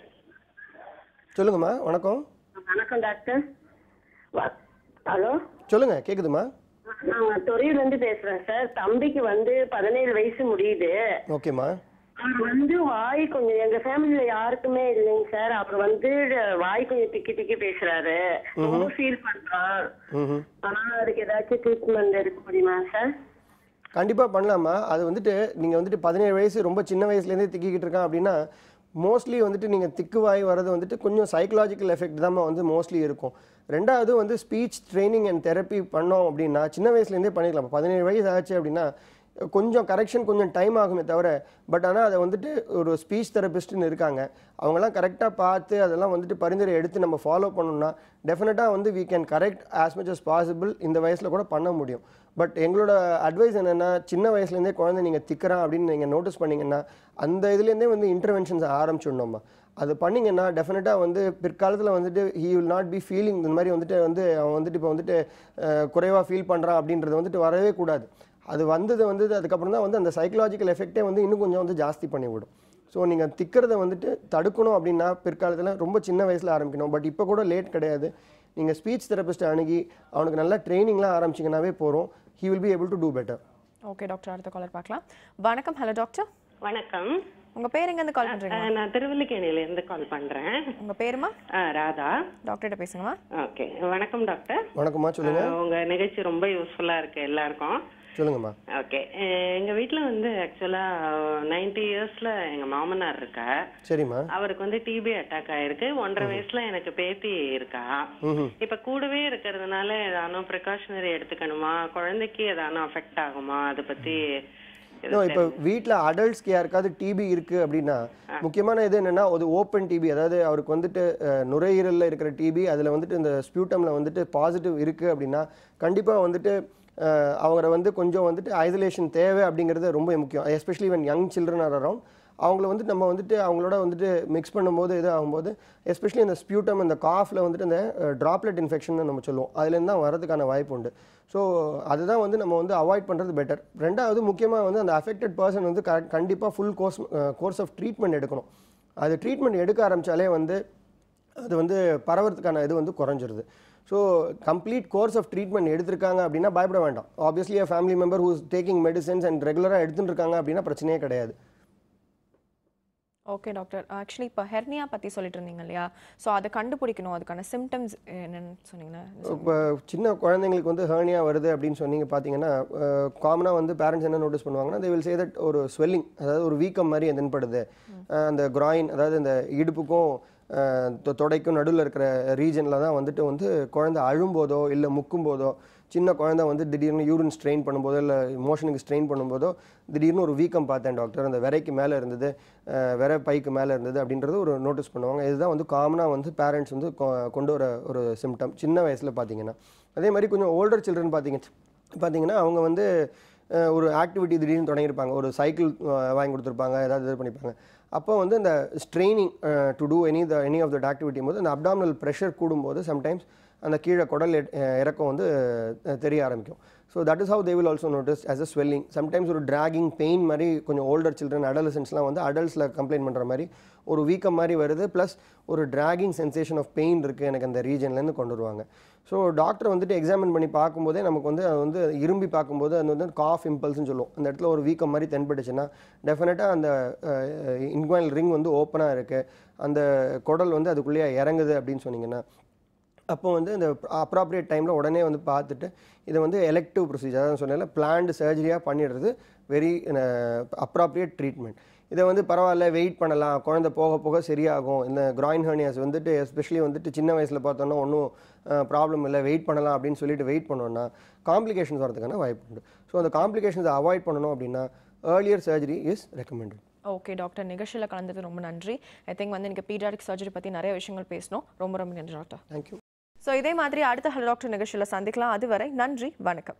சொல்லுங்கம்மா. வணக்கம். வணக்கம் டாக்டர். ஹலோ, சொல்லுங்கள், கேட்குதுமா? நாங்கள் துறையூர்லேருந்து பேசுகிறேன் சார். தம்பிக்கு வந்து 17 வயசு முடியுது. ஓகேம்மா. அவர் வந்து வாய் கொஞ்சம், எங்க ஃபேமிலியில யாருக்குமே இல்லைங்க சார். அவர் வந்து வாய் கொஞ்சம் திக்கி திக்கி பேசுறாரு, ரொம்ப ஃபீல் பண்றான். ஆனா அதுக்கு ஏதாச்சும் ட்ரீட்மெண்ட் எடுக்க முடியுமா சார்? கண்டிப்பாக பண்ணலாமா. அது வந்துட்டு நீங்கள் வந்துட்டு 17 வயசு ரொம்ப சின்ன வயசுலேருந்தே திக்கிக்கிட்டு இருக்கான் அப்படின்னா மோஸ்ட்லி வந்துட்டு நீங்கள் திக்குவாய் வர்றது வந்துட்டு கொஞ்சம் சைக்கலாஜிக்கல் எஃபெக்ட் தான் வந்து மோஸ்ட்லி இருக்கும். ரெண்டாவது வந்து ஸ்பீச் ட்ரைனிங் அண்ட் தெரப்பி பண்ணோம் அப்படின்னா சின்ன வயசுலேருந்தே பண்ணிக்கலாம். 17 வயசு ஆச்சு அப்படின்னா கொஞ்சம் கரெக்ஷன் கொஞ்சம் டைம் ஆகுமே தவிர, பட் ஆனால் அதை வந்துட்டு ஒரு ஸ்பீச் தெரபிஸ்ட்னு இருக்காங்க, அவங்களாம் கரெக்டாக பார்த்து அதெல்லாம் வந்துட்டு பரிந்துரை எடுத்து நம்ம ஃபாலோ பண்ணோம்னா டெஃபினட்டாக வந்து we can correct as much as possible இந்த வயசில் கூட பண்ண முடியும். பட் எங்களோட அட்வைஸ் என்னென்னா, சின்ன வயசுலேருந்தே குழந்தை நீங்கள் திக்கிறான் அப்படின்னு நீங்கள் நோட்டீஸ் பண்ணிங்கன்னா அந்த இதுலேருந்தே வந்து இன்டர்வென்ஷன்ஸ் ஆரம்பிச்சிடணும்மா. அது பண்ணிங்கன்னா டெஃபினட்டாக வந்து பிற்காலத்தில் வந்துட்டு he will not be feeling இந்த மாதிரி வந்துட்டு அவன் வந்துட்டு இப்போ வந்துட்டு குறைவாக ஃபீல் பண்ணுறான் அப்படின்றது வந்துட்டு வரவே கூடாது. அது வந்தது அதுக்கப்புறம் தான் வந்து அந்த சைக்கலாஜிக்கல் எஃபெக்டே வந்து இன்னும் கொஞ்சம் வந்து ஜாஸ்தி பண்ணிவிடும். ஸோ நீங்கள் திக்கிறத வந்துட்டு தடுக்கணும் அப்படின்னா பிற்காலத்தில் ரொம்ப சின்ன வயசில் ஆரம்பிக்கணும். பட் இப்போ கூட லேட் கிடையாது. நீங்கள் ஸ்பீச் தெரபிஸ்ட்டை அணுகி அவனுக்கு நல்லா ட்ரைனிங்லாம் ஆரம்பிச்சிங்கனாவே போகிறோம். he will be able to do better. Okay doctor, அடுத்த காலர் பார்க்கலாம். வணக்கம். Hello doctor. வணக்கம். உங்க பேர் எங்க இருந்து கால் பண்றீங்க? நான் திருவல்லிக்கேணியில இருந்து கால் பண்றேன். உங்க பேருமா? ராதா. டாக்டர்கிட்ட பேசுங்கம்மா. ஓகே, வணக்கம் டாக்டர். வணக்கம்மா, சொல்லுங்க. உங்க நிகழ்ச்சி ரொம்ப யூஸ்ஃபுல்லா இருக்கு எல்லாருக்கும். சொல்லுங்கம்மா. ஓகே, எங்க வீட்ல வந்து ஆக்சுவலா 90 இயர்ஸ்ல எங்க மாமனார் இருக்கா. சரிம்மா. அவருக்கு வந்து டிபி அட்டாக் ஆயிருக்கு. 1.5 வயசுல எனக்கு பேத்தி இருக்கா. இப்ப கூடவே இருக்கிறதுனால ஏதானும் ப்ரிகாஷனரி எடுத்துக்கணுமா, குழந்தைக்கு ஏதானும் அஃபெக்ட் ஆகுமா, அதை பத்தி? இப்போ வீட்டில் அடல்ட்ஸ்க்கு யாருக்காவது டிபி இருக்குது அப்படின்னா முக்கியமான இது என்னென்னா ஒரு ஓப்பன் டிபி, அதாவது அவருக்கு வந்துட்டு நுரையீரலில் இருக்கிற டிபி, அதில் வந்துட்டு இந்த ஸ்பியூட்டமில் வந்துட்டு பாசிட்டிவ் இருக்குது அப்படின்னா கண்டிப்பாக வந்துட்டு அவரை வந்து கொஞ்சம் வந்துட்டு ஐசோலேஷன் தேவை அப்படிங்கிறது ரொம்ப முக்கியம். Especially when young children are around அவங்கள வந்துட்டு நம்ம வந்துட்டு அவங்களோட வந்துட்டு மிக்ஸ் பண்ணும்போது இது ஆகும்போது எஸ்பெஷலி இந்த ஸ்பியூட்டம் இந்த காஃபில் வந்துட்டு இந்த ட்ராப்லெட் இன்ஃபெக்ஷன் நம்ம சொல்லுவோம், அதுலேருந்து தான் வரதுக்கான வாய்ப்பு உண்டு. ஸோ அதுதான் வந்து நம்ம வந்து அவாய்ட் பண்ணுறது பெட்டர். ரெண்டாவது முக்கியமாக வந்து அந்த அஃபெக்டட் பர்சன் வந்து கண்டிப்பாக ஃபுல் கோர்ஸ் ஆஃப் ட்ரீட்மெண்ட் எடுக்கணும். அது ட்ரீட்மெண்ட் எடுக்க ஆரம்பித்தாலே வந்து அது வந்து பரவறதுக்கான இது வந்து குறைஞ்சிருது. So complete course of treatment எடுத்திருக்காங்க அப்படின்னா பயப்பட வேண்டாம். Obviously a family member who is taking medicines and ரெகுலராக எடுத்துட்டு இருக்காங்க அப்படின்னா பிரச்சனையே கிடையாது. ஓகே டாக்டர், ஆக்சுவலி இப்போ ஹெர்னியா பற்றி சொல்லிட்டு இருந்தீங்க இல்லையா, ஸோ அதை கண்டுபிடிக்கணும், அதுக்கான சிம்டம்ஸ் என்னென்னு சொன்னீங்கன்னா? இப்போ சின்ன குழந்தைங்களுக்கு வந்து ஹெர்னியா வருது அப்படின்னு சொன்னீங்க பார்த்தீங்கன்னா காமனாக வந்து பேரண்ட்ஸ் என்ன நோட்டீஸ் பண்ணுவாங்கன்னா they will say that ஒரு ஸ்வெல்லிங், அதாவது ஒரு வீக்கம் மாதிரி தென்படுது அந்த groin, அதாவது இந்த இடுப்புக்கும் தொடைக்கும் நடுவில் இருக்கிற ரீஜனில் தான் வந்துட்டு வந்து குழந்தை அழும்போதோ இல்லை முக்கும் போதோ, சின்ன குழந்தை வந்து திடீர்னு யூரின் ஸ்ட்ரெயின் பண்ணும்போதோ இல்லை மோஷனுக்கு ஸ்ட்ரெயின் பண்ணும்போதோ திடீர்னு ஒரு வீக்கம் பார்த்தேன் டாக்டர், அந்த விரைக்கு மேலே இருந்தது, விரை பைக்கு மேலே இருந்தது அப்படின்றது ஒரு நோட்டீஸ் பண்ணுவாங்க. இதுதான் வந்து காமனாக வந்து பேரண்ட்ஸ் வந்து கொண்டு வர ஒரு சிம்டம் சின்ன வயசில் பார்த்தீங்கன்னா. அதே மாதிரி கொஞ்சம் ஓல்டர் சில்ட்ரன் பார்த்தீங்கன்னா அவங்க வந்து ஒரு ஆக்டிவிட்டி திடீர்னு தொடங்கியிருப்பாங்க, ஒரு சைக்கிள் வாங்கி கொடுத்துருப்பாங்க, ஏதாவது இது பண்ணிப்பாங்க. அப்போ வந்து இந்த straining to do any of that activity போது அந்த அப்டாமினல் ப்ரெஷர் கூடும்போது சம்டைம்ஸ் அந்த கீழே குடல் இறக்கம் வந்து தெரிய ஆரம்பிக்கும். So that is how they will also notice as a swelling. Sometimes ஒரு ட்ராகிங் பெயின் மாதிரி கொஞ்சம் ஓல்டர் சில்ட்ரன் அடலசன்ஸ்லாம் வந்து அடல்ட்ஸில் கம்ப்ளைண்ட் பண்ணுற மாதிரி ஒரு வீக்கம் மாதிரி வருது, ப்ளஸ் ஒரு ட்ராகிங் சென்சேஷன் ஆஃப் பெயின் இருக்குது எனக்கு அந்த ரீஜன்லேருந்து கொண்டு வருவாங்க. ஸோ டாக்டர் வந்துட்டு எக்ஸாமின் பண்ணி பார்க்கும்போதே நமக்கு வந்து அது வந்து இரும்பி பார்க்கும்போது அது வந்து காஃப் இம்பல்ஸ்னு சொல்லுவோம். அந்த இடத்துல ஒரு வீக்கம் மாதிரி தென்பட்டுச்சுன்னா டெஃபினட்டாக அந்த இன்குவைனல் ரிங் வந்து ஓப்பனாக இருக்குது, அந்த குடல் வந்து அதுக்குள்ளேயே இறங்குது அப்படின்னு சொன்னீங்கன்னா அப்போ வந்து இந்த அப்ராப்ரியேட் டைமில் உடனே வந்து பார்த்துட்டு இதை வந்து எலெக்டிவ் ப்ரொசீஜர், அதான் சொன்னால பிளான்டு சர்ஜரியாக பண்ணிடுறது வெரி அப்ராப்ரியேட் ட்ரீட்மெண்ட். இதை வந்து பரவாயில்ல வெயிட் பண்ணலாம், குழந்தை போக போக சரியாகும், இந்த groin hernias வந்துட்டு எஸ்பெஷலி வந்துட்டு சின்ன வயசில் பார்த்தோன்னா ஒன்றும் ப்ராப்ளம் இல்லை, வெயிட் பண்ணலாம் அப்படின்னு சொல்லிட்டு வெயிட் பண்ணோன்னா காம்ப்ளிகேஷன்ஸ் வரதுக்கான வாய்ப்பு உண்டு. ஸோ அந்த காம்ப்ளிகேஷன்ஸை அவாய்ட் பண்ணணும் அப்படின்னா earlier surgery is recommended. Okay doctor, நிகழ்ச்சியில் கலந்தது ரொம்ப நன்றி. ஐ திங்க் வந்து எனக்கு பீடியாட்ரிக் சர்ஜரி பற்றி நிறைய விஷயங்கள் பேசணும். ரொம்ப ரொம்ப நன்றி டாக்டர். தேங்க்யூ. ஸோ இதே மாதிரி அடுத்த ஹலோ டாக்டர் நிகழ்ச்சியில் சந்திக்கலாம். அதுவரை நன்றி, வணக்கம்.